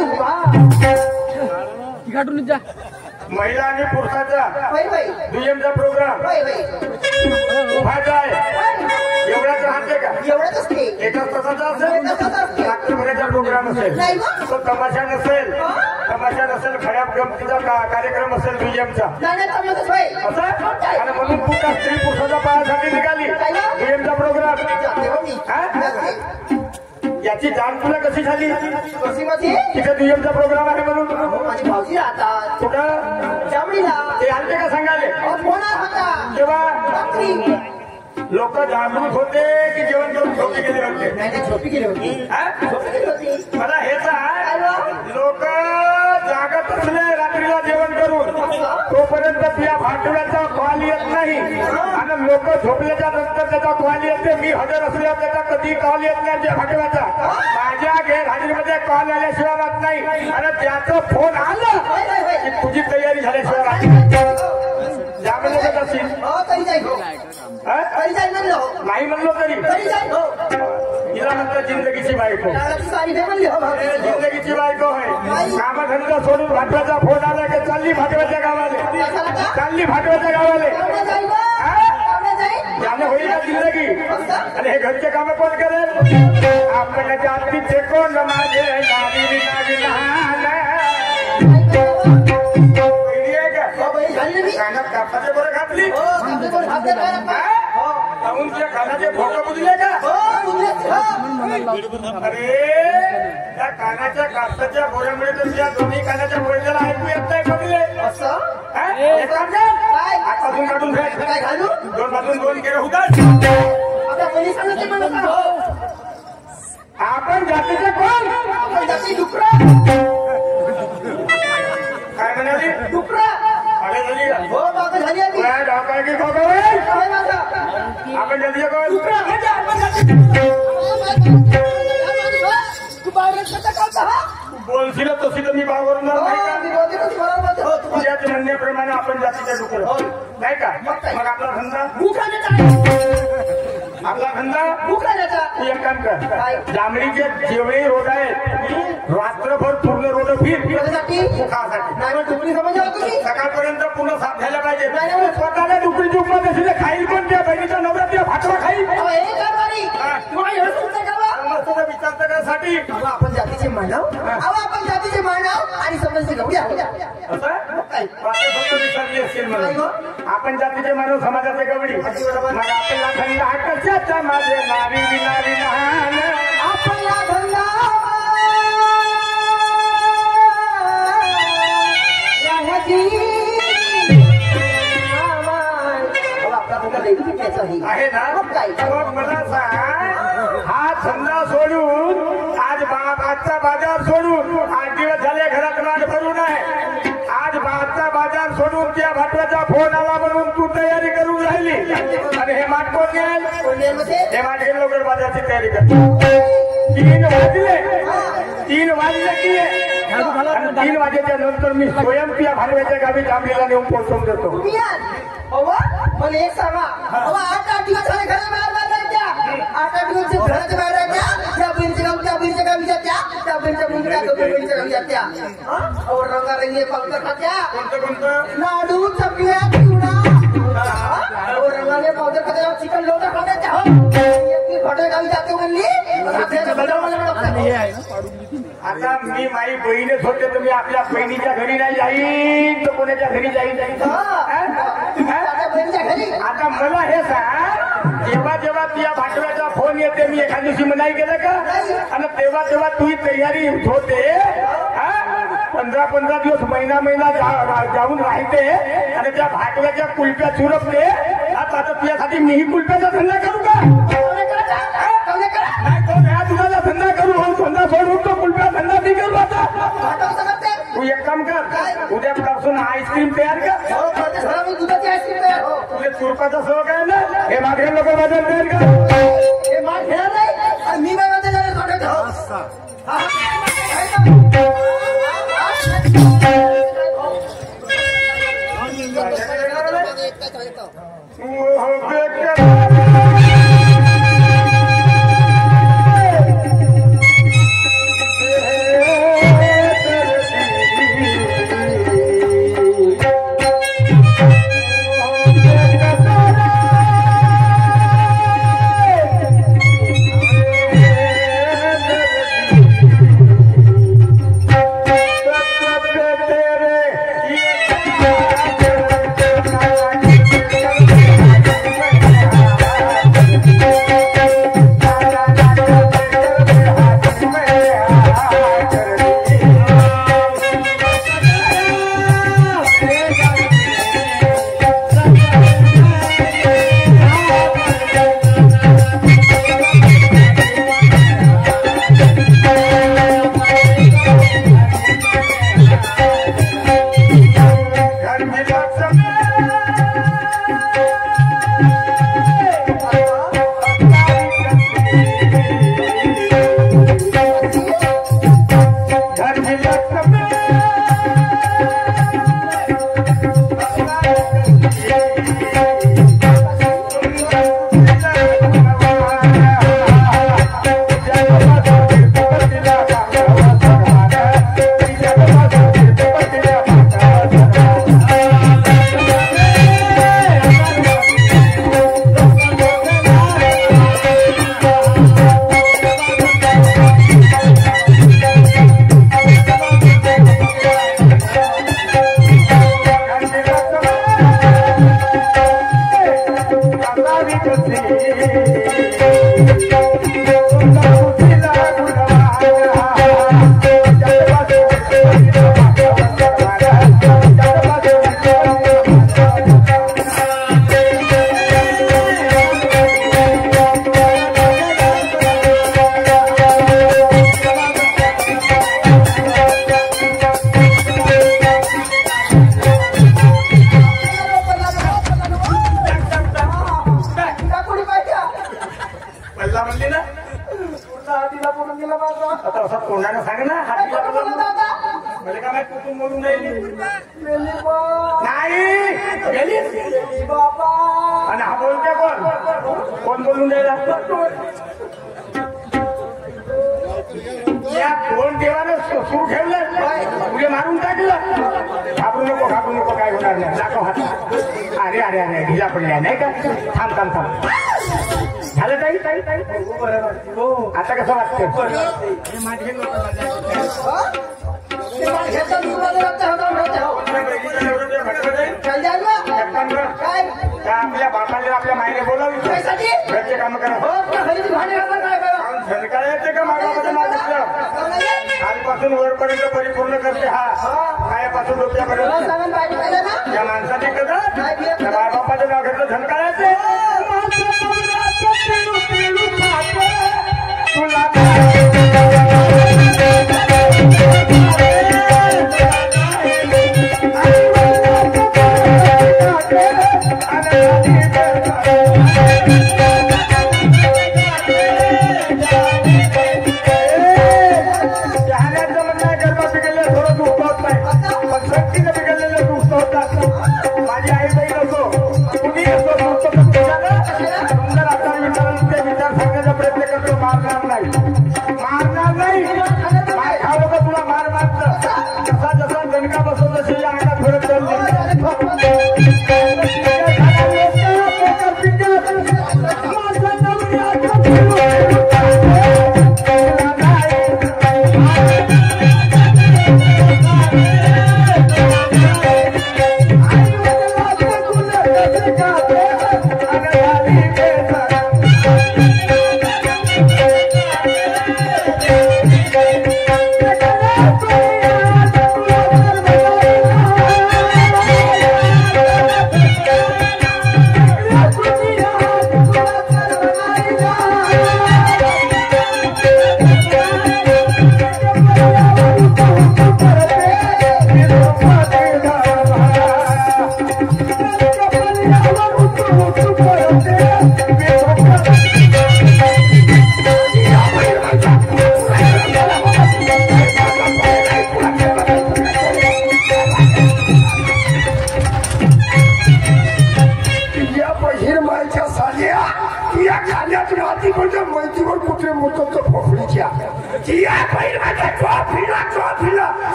उभा महिला आणि पुरुषाचा दुय्यमचा प्रोग्राम उभाचा आहे. एवढाच राहते का? एवढंच असते. एकाच तासाचा असेल, नागपूरभराचा प्रोग्राम असेल, तो तमाशा नसेल. तमाशा नसेल खड्या गमतीचा कार्यक्रम असेल बीएमचा नाही तमाशाच होय. असं आणि म्हणून तू का स्त्री पुरुषाच्या पायासाठी निघाली बीएमचा प्रोग्राम जाते हो मी. हा? जाते. याची जाण तुला कशी झाली कशी माझी? तिथे बीएमचा प्रोग्राम आहे म्हणून माझी भाऊजी राहतात कुठं जांभळीला. ते आलते का सांगाले फोन होता तेव्हा रात्री. लोक जागृत होते की जेवण करून झोपी गेले होते नाही झोपी गेली होती. हा? झोपी गेली होती. मला हेच लोक जागत असले रात्रीला जेवण करून तोपर्यंत तुझ्या भांडवल्याचा कॉल येत नाही आणि लोक झोपल्याच्या नंतर त्याचा कॉल येते. मी हजर असल्यावर त्याचा कधी कॉल येत नाही त्या भांडवल्याचा. माझ्या गैरहजेरीमध्ये कॉल आल्याशिवाय राहत नाही आणि त्याचा फोन आला की तुझी तयारी झाल्याशिवाय राहत नाही. त्यामध्ये कशी हो तरी जाईल हो. हा? तरी जाईल म्हणलं हो. नाही म्हणलो तरी तरी जाईल हो. तिला म्हणतात जिंदगीची बायको नारळाची साडी दे म्हणली हो भाऊजी. जिंदगीची बायको आहे. कामधंदा सोडून भाटव्याचा फोन आला की चालली भाटव्याच्या गावाले चालली भाटव्याच्या गावाले कामला जाईल हो. हा? कामला जाईल. त्याने होईल का जिंदगी असं? आणि हे घरचे काम कोण करेल आपण जातीचे कोण माझे नावी नावी लहान पहिली आहे का हो बाई, झाली ना मी. कानात कापसाचे बरं घातली हो, कापले कोण हात देत नाही ना. हो. जाऊन तुझ्या कानाचे भोकं बुजले का हो, बुजले. हो. अरे त्या कानाच्या कापसाच्या बोऱ्यामुळे तर तुझ्या दोन्ही कानाच्या बोऱ्याला ऐकू येत नाही बघले असं? हा? हे काम कर. काय? आतपासून काढून फेक. काय घालू? दोन बाजून दोन केलं होतात आता कोणी सांगते म्हणत ना, हो. आपण जातीचे कोण आपण जाती डुकरा. काय म्हणाली डुकरा. अरे झाली का? हो बाबा झाली आधी. काय ढाकाय की खोकं होय? काय माझा? आपण जातीचे कोण डुकरा. म्हणजे आपण जाती. तू बाहेर येत का हा? बोलशील तशी तर मी भावरून हो, नाही का मी बोलते ना, तुम्हाला बोलते. हो, तू तुझ्याच म्हणण्याप्रमाणे आपण जातीचे डुकर नाही का मग काय? मग आपला धंदा डुकरा देता. आपला धंदा डुकरा देता. तू एक काम कर काय? जांभळीचे जेवढे रोड आहेत रात्रभर पूर्ण रोड फिर कशासाठी? खासाठी नाही मग डुकरी समजा तुम्ही. सकाळपर्यंत पूर्ण साफ झाला पाहिजे नाही, नाही. स्वतःला डुकरीची उपमा असेल खाईल पण त्या बहिणीचा नवरा त्या भाटवा खाईल अहो, हे कारभारी. हा. तुम्हाला एवढं सुचतंय का बा? मस्त विचार करण्यासाठी अहो, आपण जातीचे मानव. अहो, आपण जातीचे मानव आणि समजते गवडी आहोत. असं विचारली असेल म्हणून आपण जातीचे मानव समाजाचे गवडी मग आपल्याला धंदा कशाचा माझे नारी विनारी लहान आपला धंदा राहती. अहो, आपला धंदा दैविक आहे ना मग काय? मग मला सांग हा धंदा सोडून आज आजचा बाजार सोडून 8 दिवस झाले घरात माल भरून आहे आज आजचा बाजार सोडून त्या भाटव्याचा फोन आला म्हणून तू तयारी करून राहिली आणि हे माठ कोण घेईल कोंड्यामध्ये हे माठ घेऊन लवकर बाजारची तयारी कर 3 वाजले की आणि 3 वाजेच्या नंतर मी स्वयं त्या भाटव्याच्या गावी जांभळीला नेऊन पोहोचवून देतो तुम्ही याल. अहो, मला एक सांगा. अहो, 8 दिवस झाले घराच्या बाहेर राहायच्या. 8 दिवस घराच्या बाहेर राहायच्या. त्या बहिणीच्या गावी त्या बहिणीच्या गावी जात्या. त्या बहिणीच्या मुलीच्या बहिणीच्या गावी जात्या. हा? अहो, रंगारंगी पावडर खात्या. कोणतं कोणतं लाडू चकल्या चिवडा. हा? अहो, रंगाने पावडर खात्या चिकन लोटा खात्या त्या. ती खोट्या गावी जाते म्हणली. आपल्याला भलं मला आता मी माझी बहीणच होते तर मी आपल्या बहिणीच्या घरी नाही जाईन तर कोणाच्या घरी जाईन माझ्या बहिणीच्या घरी. आता मला हे सांग जेव्हा जेव्हा तुझ्या भाटव्याचा फोन येते मी एखाद दिवशी मनाई केलं का आणि तेव्हा तेव्हा तुझी तयारी होते 15 दिवस महिना जाऊन राहते आणि त्या भाटव्याच्या कुल्प्या चुरपते आता तुझ्यासाठी मीही कुल्प्याचा धंदा करू का नाही तो या दुधाचा धंदा करू धंदा सोडून तो कुल्प्या धंदा नाही करू आता तू एक काम कर उद्यापासून आईस्क्रीम तयार कर दुधाची आईस्क्रीम तयार हो. तुझे चुरपाचा सहयोग आहे ना हे मागे लोक बाजार तयार कर हे माग घेणार नाही आणि मी काय म्हणते जरा सोडायचं हो. हा, आता कसं वाटतं आपल्या बापाला आपल्या माईने बोलावी घरचे काम करा सरकाराचे का मागामध्ये मागितलं खालपासून वरपर्यंत परिपूर्ण करते हा पायापासून डोक्यापर्यंत या माणसाने कसं त्या बापाच्या नाव घेतलं झणकाळ्याचे माझी आई बाई असो कुणी असो विचार सांगण्याचा प्रयत्न करतो मारणार नाही मार खावं का तुला मार मारत जसा जसा दणका बसवत तशी या अंगात फरक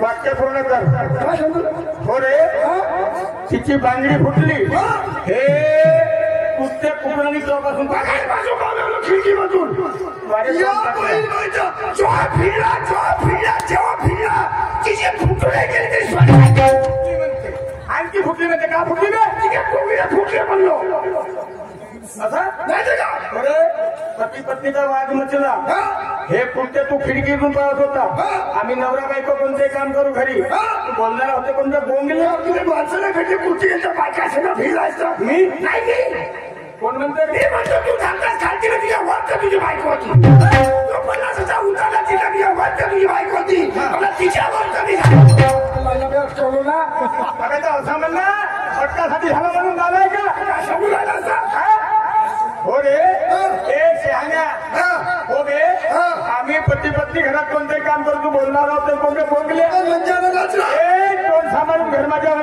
वाक्य पूर्ण कर हो रे तिची बांगडी फुटली हे कुठल्या कुकरांनी तेव्हापासून खिडकीमधून आणखी फुटली म्हणजे का फुटली फुटले म्हणलो पती पत्नीचा वाद मचला हे कुठे तू खिडकीतून पाहत होता आम्ही नवरा बायको कोणते काम करू घरी बोलणारा होते कोणते बोंगले माणसाला भेटे कुठे बायका सगळं फिरायचं मी नाही कोण म्हणतो मी म्हणतो तू सांगतास खालती ना तुझ्या वरचं तुझी बायको होती 50,000 उतारला तिला तुझ्या वरचं तुझी बायको होती मला तिच्या वरचं मी सोडू ना बघायचं असं म्हणलं पटकासाठी झाला म्हणून झालाय का सांगू राहिला असा हो रे ए शहाण्या हो बे आम्ही पती पत्नी घरात कोणतंही काम करतो बोलणार आहोत तर कोणते बोलले कोण सांभाळून घर माझ्या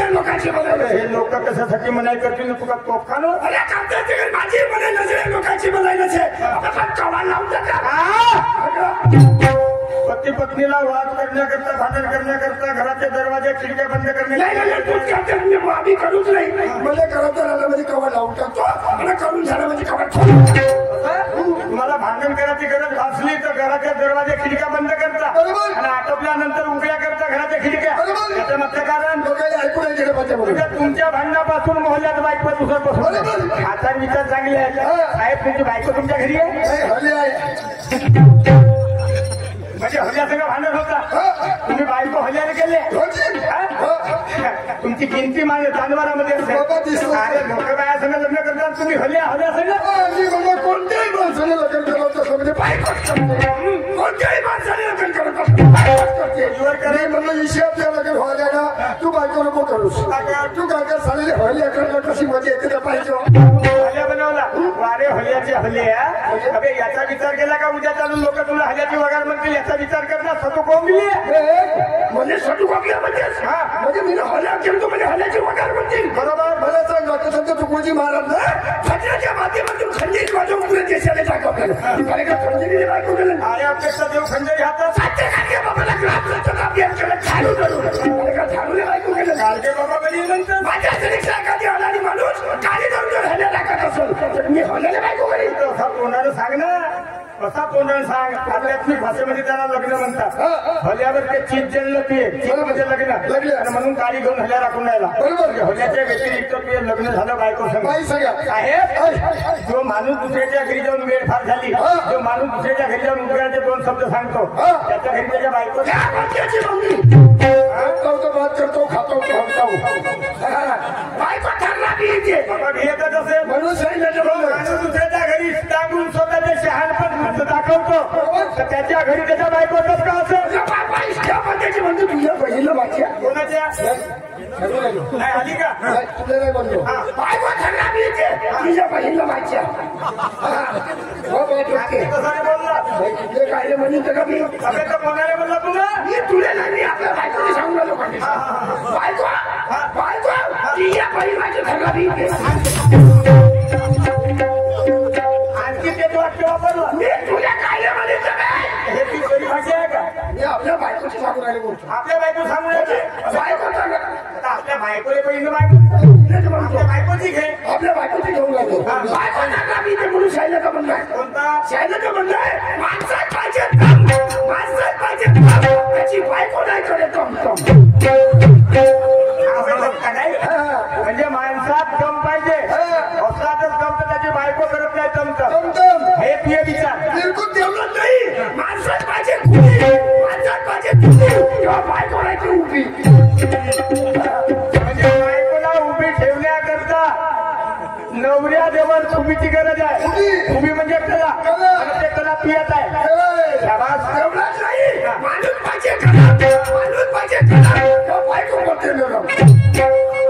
लोकांची हे लोक कशासाठी मनाई करतील तुला तोफखानो माझी म्हणे नसले लोकांची बोलायला पती पत्नीला वाद करण्याकरता भांडण करण्याकरता घराचे दरवाजे खिडक्या बंद करण्याकरता आम्ही करूच नाही मला करत आलं म्हणजे कवर लावून टाकतो मला करून झालं म्हणजे कवर तुम्हाला भांडण करायची गरज भासली तर घराच्या दरवाजे खिडक्या बंद करता आणि आटोपल्यानंतर उघड्या करता घराच्या खिडक्या याचं मागचं कारण म्हणजे तुमच्या भांडणापासून मोहल्ल्यात बायको दुसरं बसून आचार विचार चांगले आहेत साहेब तुमची बायको तुमच्या घरी आहे म्हणजे हल्ल्या सगळं भांडण होता तुम्ही बायको हल्ल्याने गेले तुमची किमती माझ्या जानवरामध्ये लोक बाया संग लग्न करतात तुम्ही हल्ल्या सगळं कोणत्याही माणसाने लग्न केलं होतं म्हणजे कोणत्याही माणसाने लग्न करत म्हणलं ईशियातल्या लग्न व्हायला ना तू बायको नको करूस तू काय काय चालले हल्ल्या करणं कशी मजा येते त्या पाहिजे हल्ल्या बनवला वारे हल्ल्याचे हल्ले अबे याचा विचार केला का उद्या चालून लोक तुला हल्ल्याची वगार म्हणतील याचा विचार करणार सतू कोंबली म्हणजे सटू कोंबल्या म्हणजे मी हल्ल्या केलं म्हणजे हल्ल्याची वगार म्हणतील बरोबर मला सांग आता समजा तुकोजी महाराज ना खंडीच्या माध्यमातून खंडीत वाजवून पुढे देशाला टाकवलं खंडीने बायको केलं अपेक्षा देऊ खंडरी हातात गाडगे बाबा नंतर माझ्या रिक्षाखाली होणारी माणूस गाडी धरून हल्ल्या टाकत असेल तर मी हल्ल्याला बायको करेन कसा तोंडानं सांग ना कसा तोंडानं सांग आध्यात्मिक भाषेमध्ये त्याला लग्न म्हणतात हल्ल्यावर ते चीज जळलं ते चीज म्हणजे लग्न आणि म्हणून गाडी घेऊन हल्ल्या राखून राहिला हल्ल्याच्या व्यतिरिक्त ते लग्न झालं बायको साहेब जो माणूस दुसऱ्याच्या घरी जाऊन वेळ फार झाली जो माणूस दुसऱ्याच्या घरी जाऊन उघड्याचे दोन शब्द सांगतो त्याच्या घरी त्याच्या बायको बात करतो खातो बायको ठरला येतच असेल म्हणून माणूस दुसऱ्याच्या घरी टाकून स्वतःचे शहाणपण दाखवतो तर त्याच्या घरी त्याच्या बायकोच का असेल म्हणजे तुझ्या बहिणीला माझ्या कोणाच्या नाही आली का तुला नाही बोललो बायको ठरला तुझ्या बहिणीला माझ्या बोलला तुझे काय म्हणजे का मी कोणाला बोलला तुला मी तुला नाही आपल्या बायकोने सांगू आलो बायको बायको तुझ्या बहिणीला ठरला आणखी ते वाक्य वापरलं मी तुला काय म्हणे हे ती खरी भाषा आहे का मी आपल्या बायकोची सांगून राहिले बोलतो आपल्या बायको सांगू बायको आपल्या बायकोले पहिलं बायको बायकोची घे आपल्या बायकोची घेऊन राहिलो बायको टाकला मी ते म्हणून शायला का म्हणलाय कोणता शायला का म्हणलाय माणसात पाहिजे माणसात पाहिजे त्याची बायको नाही करे म्हणजे माणसात कम पाहिजे औषधातच कम तर त्याची बायको करत नाही तमतं हे पिये विचार बिलकुल तेवढंच नाही माणसात पाहिजे माणसात पाहिजे किंवा बायको राहायची उभी म्हणजे बायकोला उभी ठेवण्याकरता नवऱ्या देवर उभीची गरज आहे उभी म्हणजे कला आणि ते कला पियत आहे तेवढंच नाही माणूस पाहिजे माणूस पाहिजे बायको करते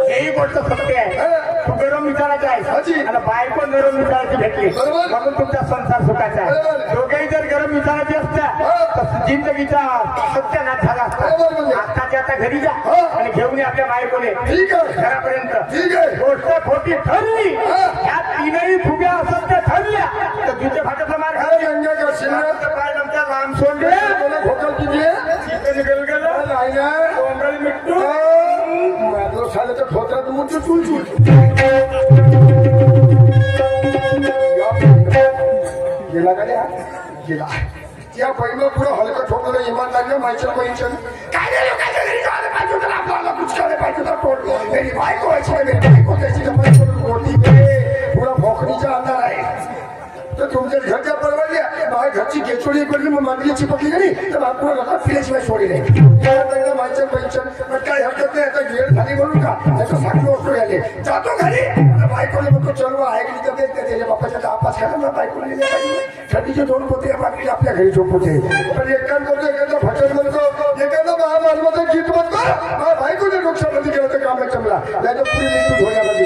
हेही गोष्ट सत्य आहे तू गरम विचारायचा आहे आणि बायको गरम विचारायची भेटली म्हणून तुमचा संसार सुखाचा आहे दोघेही जर गरम विचारायची असत्या तर जिंदगीचा सत्यानाश झाला असता आताच्या आता घरी जा आणि घेऊन आपल्या बायकोने घरापर्यंत गोष्ट खोटी ठरली ह्या तीनही फुग्या असत्य ठरल्या तर तुझ्या भाषेचा मार काय आमच्या लांब सोडले चिकन गलगल कोंबडी मिट्टू माझं झालं तर फोत्रात मुंच चुल गेला का गेला त्या बहिणीला पुढे हलकं ठोकलं इमानदारीने माहिती पैंशन काय नाही लोकांच्या घरी जायला पाहिजे होतं आपल्याला पुचकायला पाहिजे होता टोट मेरी बायको व्हायची मेरी बायको त्याची पुढा भोकणीचा अंधार आहे तर तुमच्या घरच्या परवडल्या बाहेर घरची घेचोडी पडली मग मांडली चिपकली नाही तर बापू घरात फिरल्याशिवाय सोडी नाही माझ्या पैसे काय हरकत नाही आता वेळ झाली म्हणून का त्याचं साखळी वस्तू आले जातो घरी बायकोने म्हणतो चलो ऐकली तर देत त्याच्या बापाच्या 10-5 खायला बायकोला गेले पाहिजे थंडीचे 2 पोते बाकी आपल्या घरी झोपते पण एकांत करतो एखादा भजन म्हणतो एखादा महामानवाचं गीत म्हणतो बायकोच्या डोक्यामध्ये गेलं तर काम चमला त्याच्या पुढे मृत्यू होण्यामध्ये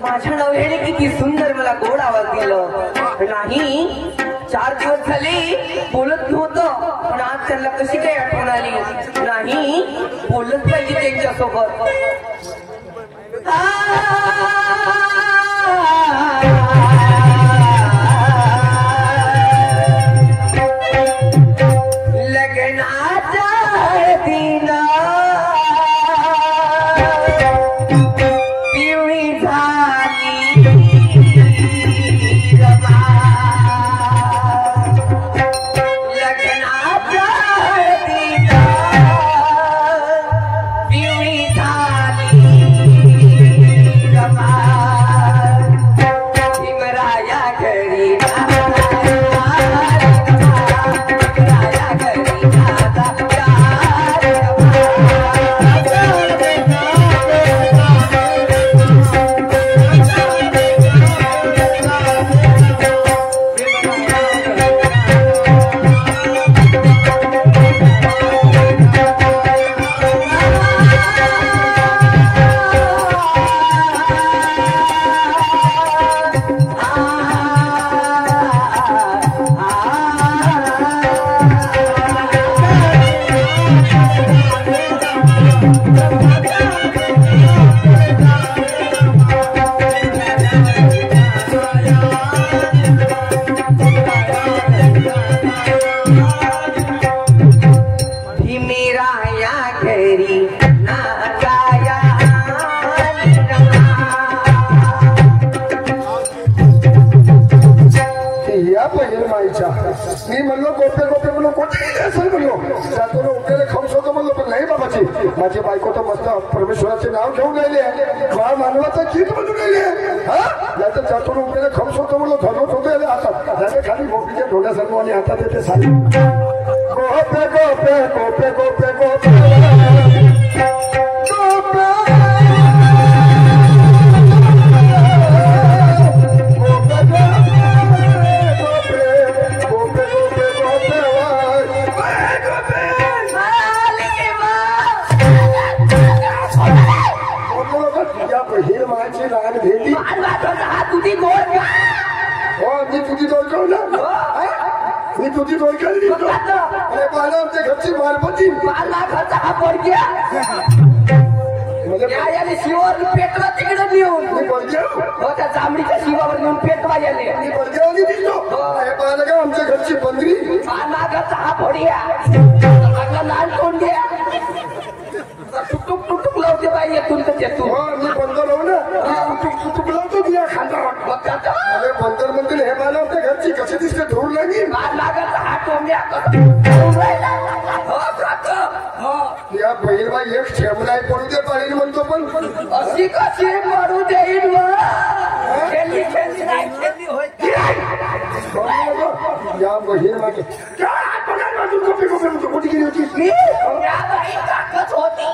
माझ्या नवऱ्याने किती सुंदर मला गोड आवाज दिलं नाही 4 दिवस झाले बोलत नव्हतं पण आज त्यांना कशी काय आठवण आली नाही बोलत पाहिजे त्यांच्यासोबत लग्नाचा दिन माईच्या मी म्हणलो गोपे गोपे म्हणलो कोणते असेल म्हणलो त्यातून उठलेले खमस होतो म्हणलो पण नाही बाबाची माझी बायको तर मस्त परमेश्वराचे नाव घेऊन राहिले मानवाचं गीत म्हणून राहिले हा नाही तर त्यातून उठलेले खमस होतो म्हणलो धरवत होते हातात त्याने खाली मोठीच्या ढोल्यासारखं आणि हातात येते साडी गोपे गोपे गोपे गोपे गोपे मी तुझी दोन केली आमच्या घरची मारपती शिवावर पेटवा तिकडे नेऊन मी बळगे हो त्या जांभळीच्या शिवावर नेऊन पेटवा गेले मी बळगेवानी दिसतो हे पाहिलं का आमच्या घरची बंदरी नागाचा हा फोडिया आपला लहान कोण घ्या टुकटुक टुकटुक लावते बाई येतून तर येतून मी बंदर लावू ना टुकटुक लावतो तुझ्या खांद्यावर अरे बंदर म्हणतील हे पाहिलं आमच्या घरची कशी दिसते धूळ लागेल नागाचा हा कोंब्या या बहिरबाई एक ठेवलाय पडू दे पाणी म्हणतो पण अशी कशी मरू देईल खेळली खेळली नाही खेळली होय या बहीर मागे कुठे गेली होती मी या बाई काकच होती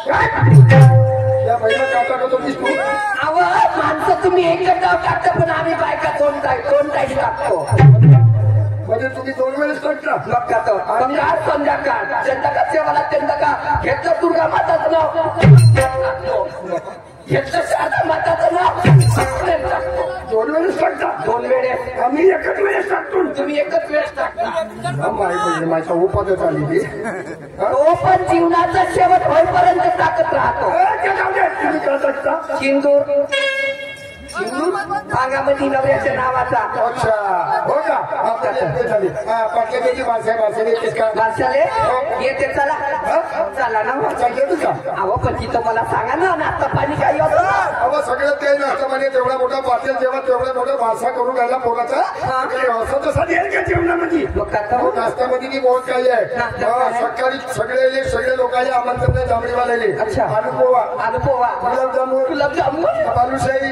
या बहिला काटा करतो तू अव माणसं तुम्ही एकच डाव टाकता पण आम्ही बायका दोन टाईम टाकतो म्हणजे तुम्ही दोन वेळेस टाकता मग टाकतो सकाळ संध्याकाळ चंदका सेवाला चंदका घेतलं दुर्गा माताचं नाव घेतलं शारदा माताचं नाव दोन वेळेस टाकता दोन वेळेस आम्ही एकच वेळेस टाकतो तुम्ही एकच वेळेस टाकता माझ्या उपादत आली ती तो पण जीवनाचा शेवट होईपर्यंत टाकत राहतो तुम्ही काय टाकता सिंदूर भागामध्ये नवऱ्याच्या नावाचा अच्छा हो का पाटल्याची माणसं येतेस का माणसाले येते चला चला ना चालते का अहो पण तिथं मला सांगा ना नाश्ता पाणी काही होतं अहो सगळं ते नाश्ता म्हणे तेवढा मोठा पाटील जेव्हा तेवढा मोठा माणसा करून राहिला पोराचा असं तसा येईल का जेवणामध्ये नाश्त्यामध्ये ती बहुत काही आहे सकाळी सगळे लोकांचे आमंत्रण आहे जांभळीवाल्याने अच्छा अनुपोवा अनुभवा गुलाबजामुन बालुशाही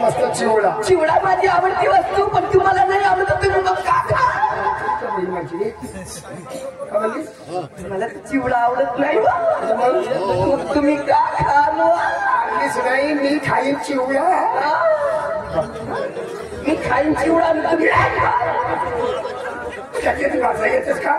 मस्त चिवडा चिवडा माझी आवडती वस्तू पण तुम्हाला नाही आवडत तुम्ही मग का खा मला चिवडा आवडत नाही मग तुम्ही का खा नाही मी खाईन चिवडा मी खाईन चिवडा तुम्ही त्याच्यात वाचा येतेस का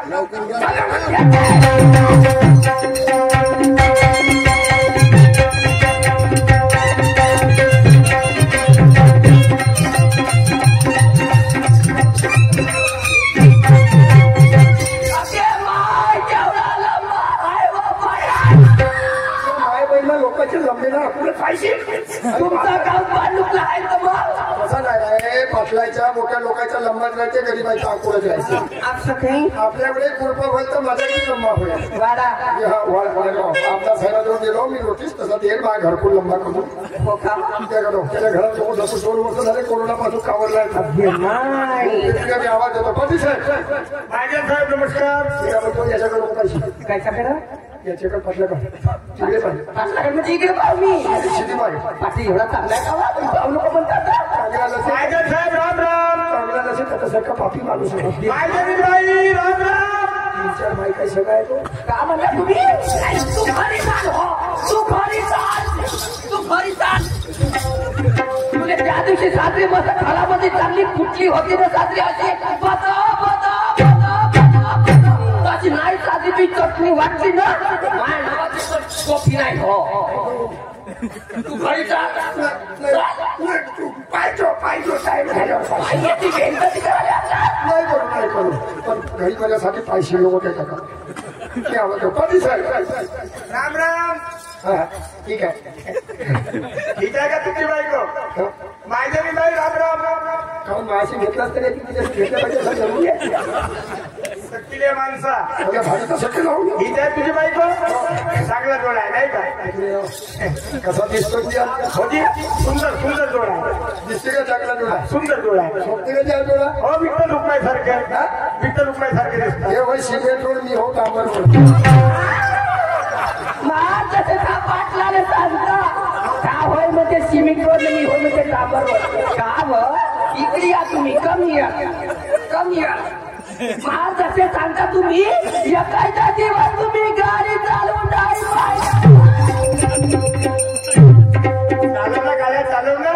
लोकांचे लंबीला पुढे पाहिजे तुमचा गाव बांधूकला आहे तर मग तसा नाही पाटलाच्या मोठ्या लोकांच्या लंबात राहायचे गरीबाच्या अकोल्यात राहायचे असं काही आपल्याकडे कृपा होईल तर माझ्याकडे लंबा होईल वाडा आमचा साहेब देऊन गेलो मी नोटीस तसा ते माझ्या घरकुल लंबा करून हो का त्याच्या घरात जवळ 2 वर्ष झाले कोरोना पासून कावरला आवाज देतो पती साहेब साहेब नमस्कार याच्याकडे पाहिजे काय सगळं याच्याकडे पटलं का तिकडे पाहिजे म्हणजे इकडे पाहू मी शिदी पाहिजे पाठी एवढा चांगला का पाहू नको म्हणतात साहेब राम राम चांगला नसेल त्याच्यासारखा पापी माणूस आहे बाई राम राम 3-4 माई काही सगळं आहे तो का म्हणला तुम्ही तू घरी चाल तू घरी चाल तू घरी चाल तुला त्या दिवशी साजरी मस्त खालामध्ये चांगली कुठली होती ना साजरी अशी अशी नाही साजरी तुझी चटणी वाटली ना माझ्या नावाची कॉफी नाही हो तू घरी चाल पाहिजे साहेब नाही करू पण घरी माझ्यासाठी पैसे लोक काय का पती साहेब राम राम हा ठीक आहे ठीक आहे का तुमची बायको माझी बाई राम राम काऊन माझी घेतलाच तरी घेतल्या पाहिजे सक्तीले माणसा मला भाडीचा सट्टी लावून ही काय तुझी बायको चांगला डोळा आहे नाही का कसा दिसतो ती होती सुंदर सुंदर डोळा आहे दिसते का चांगला डोळा सुंदर डोळा आहे सोपते का त्या डोळा हो विठ्ठल रुक्माई सारखे विठ्ठल रुक्माई सारखे दिसतात हे वय सिमेंट रोड मी हो कामावर माझं का पाटलाने सांगता का होय मग ते सिमेंट वर मी होय मग ते डांबरवर का व इकडे या तुम्ही कमी या कमी या मला जसे सांगता तुम्ही एकाच्या दिवस तुम्ही गाडी चालवून चालव ना गाड्या चालव ना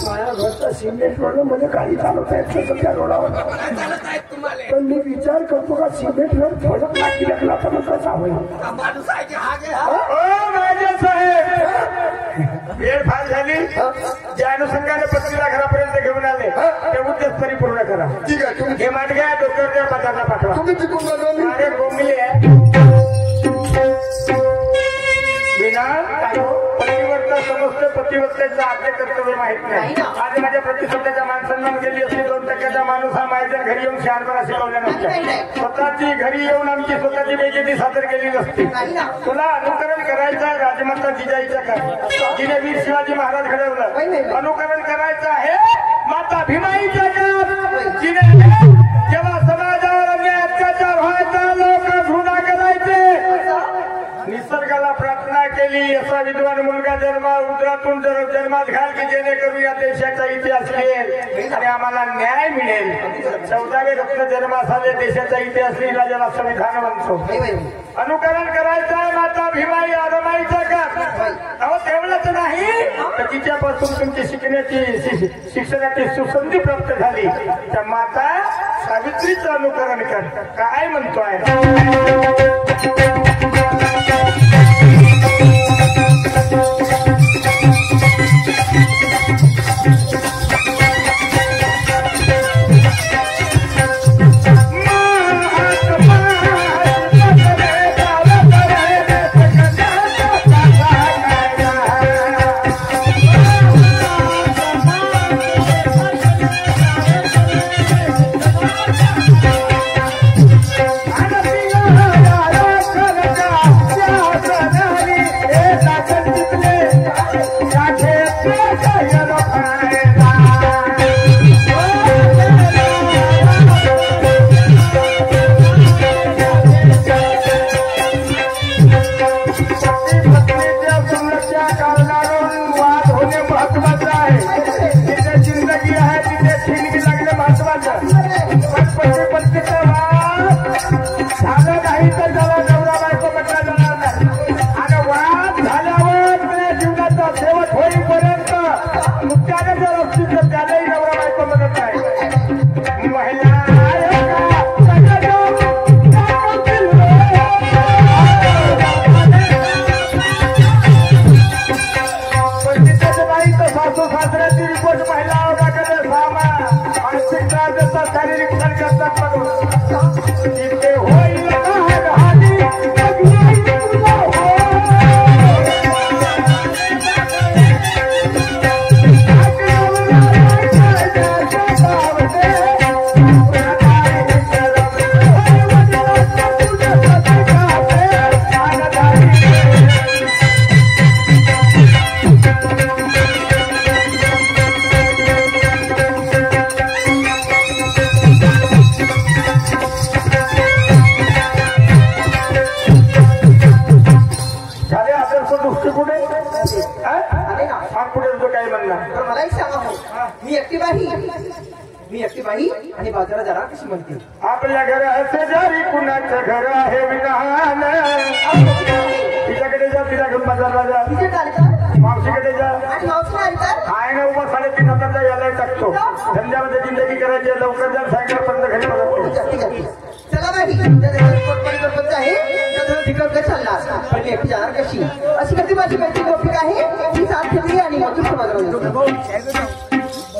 माझ्या घरचा सिमेंट रोड मध्ये गाडी चालवता येत नसतं त्या रोडावर पण मी विचार करतो का सिमेंट रोड थोडं लागली लागला तर मग कसा होईल ओ माझ्या साहेब वेळ फार झाली ज्या अनुषंगाने पत्नीला घरापर्यंत घेऊन आले ते उद्देश परिपूर्ण करा ठीक आहे तुम्ही हे मांडग्या डोक्यावर बाजारला पाठवा तुम्ही तिकून बोलवा मी अरे बोंबले विना पतिव्रता समजते पतिव्रतेचा आपले कर्तव्य माहित नाही आज माझ्या प्रतिसध्याच्या माणसांना गेली असली 2% माणूस हा माझ्या घरी येऊन शहाणपणा शिकवल्या नसत्या स्वतःची घरी येऊन आमची स्वतःची बेइज्जती सादर केली नसती तुला अनुकरण करायचं आहे राजमाता जिजाईच्या काय जिने वीर शिवाजी महाराज घडवलं अनुकरण करायचं आहे माता भीमाईच्या काय जिने जेव्हा समाजावर अन्याय अत्याचार व्हायचा लोक घृणा करायचे निसर्गाला प्रार्थना केली असा विद्वान मुलगा उदरातून जन्मात घाल की जेणेकरून या देशाचा इतिहास लिहेल आणि आम्हाला न्याय मिळेल 14वे रत्न जन्मास आले देशाचा इतिहास लिहिला ज्याला संविधान म्हणतो अनुकरण करायचं आहे माता भीमाई आरमाईचा का अहो तेवढंच नाही तर तिच्यापासून तुमची शिकण्याची शिक्षणाची सुसंधी प्राप्त झाली तर माता सावित्रीचं अनुकरण कर काय म्हणतोय आणि बाजारात जाणार कशी म्हणते आपल्या घराचे जरी कुणाचं घर आहे विधान तिच्याकडे जा तिला घेऊन बाजारला जा मावशीकडे जा आहे ना उभा 3:30 यायला टाकतो धंद्यामध्ये जिंदगी करायची लवकर जा सायकलपर्यंत घरी बघतो चला बाई आहे तिकडे चालला पण मी एकटी जाणार कशी अशी कधी माझी मैत्री गोपिका आहे ती साथ घेतली आणि मधून बाजारात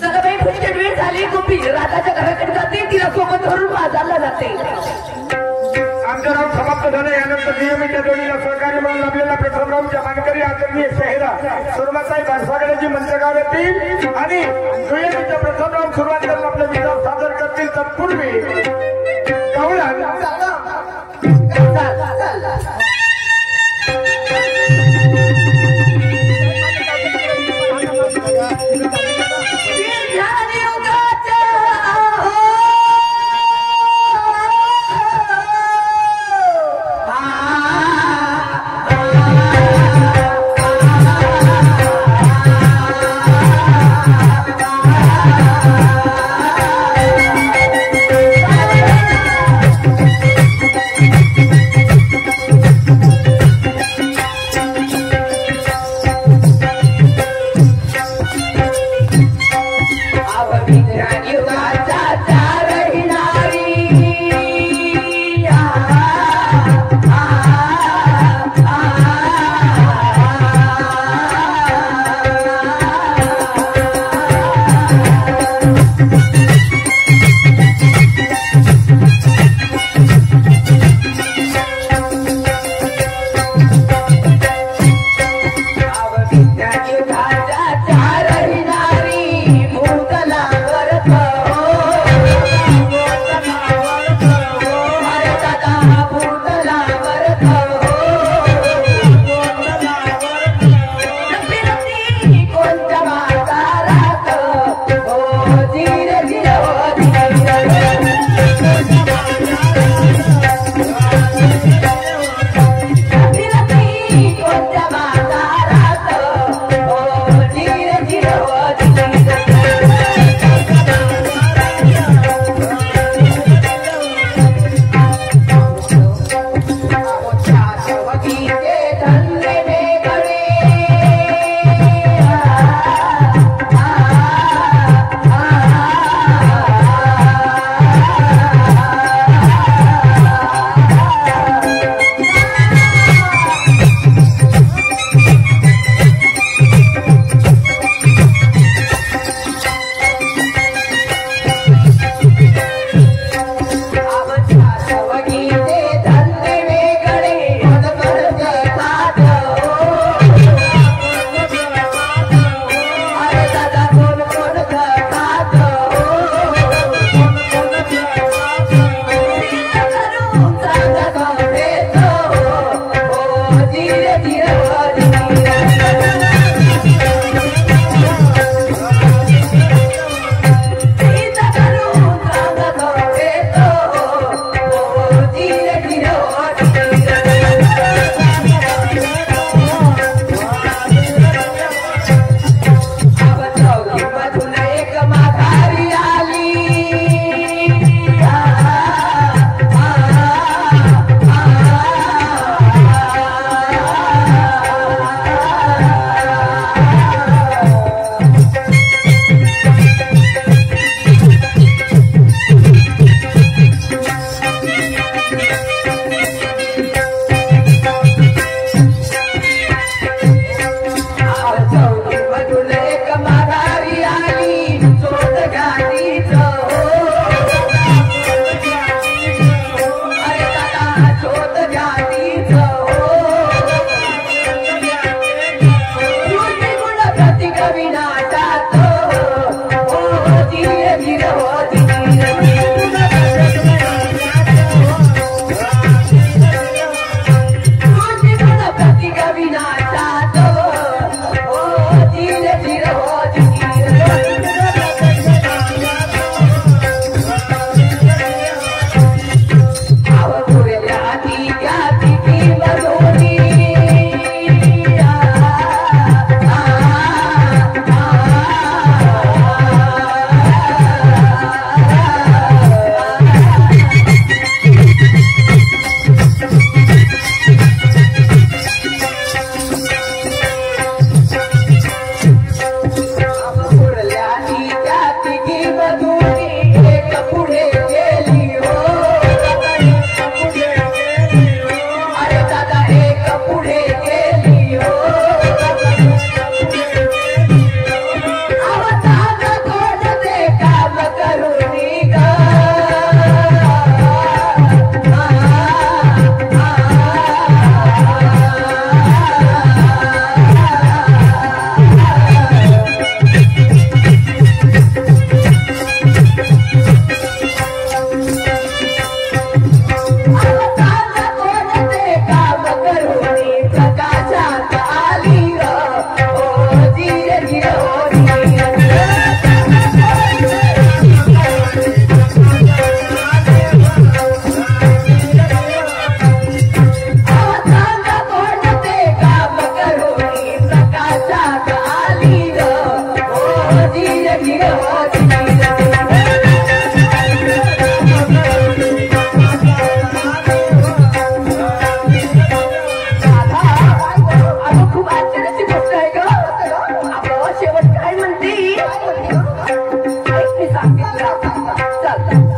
चला बाई पुढची वेळ झाली गोपी राधाच्या घराकडे जाते तिला सोबत धरून बाजारला जाते आमचं राऊंड समाप्त झालं यानंतर नियमित जोडीला सहकारी म्हणून लाभलेला प्रथमरावच्या मानकरी आदरणीय शहरा सुरमाताई भानसागरेची मंचगाव येतील आणि दुय्यमीच्या प्रथम राऊंड सुरुवात करून आपले विचार सादर करतील तत्पूर्वी चल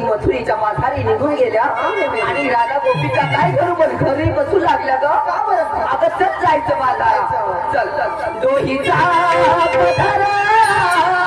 मथुरीच्या माथारी निघून गेल्या आणि राधा गोपिका काय करू पण घरी बसू लागल्या ग अगं चल जायचं मला चल दोहीचा पधारा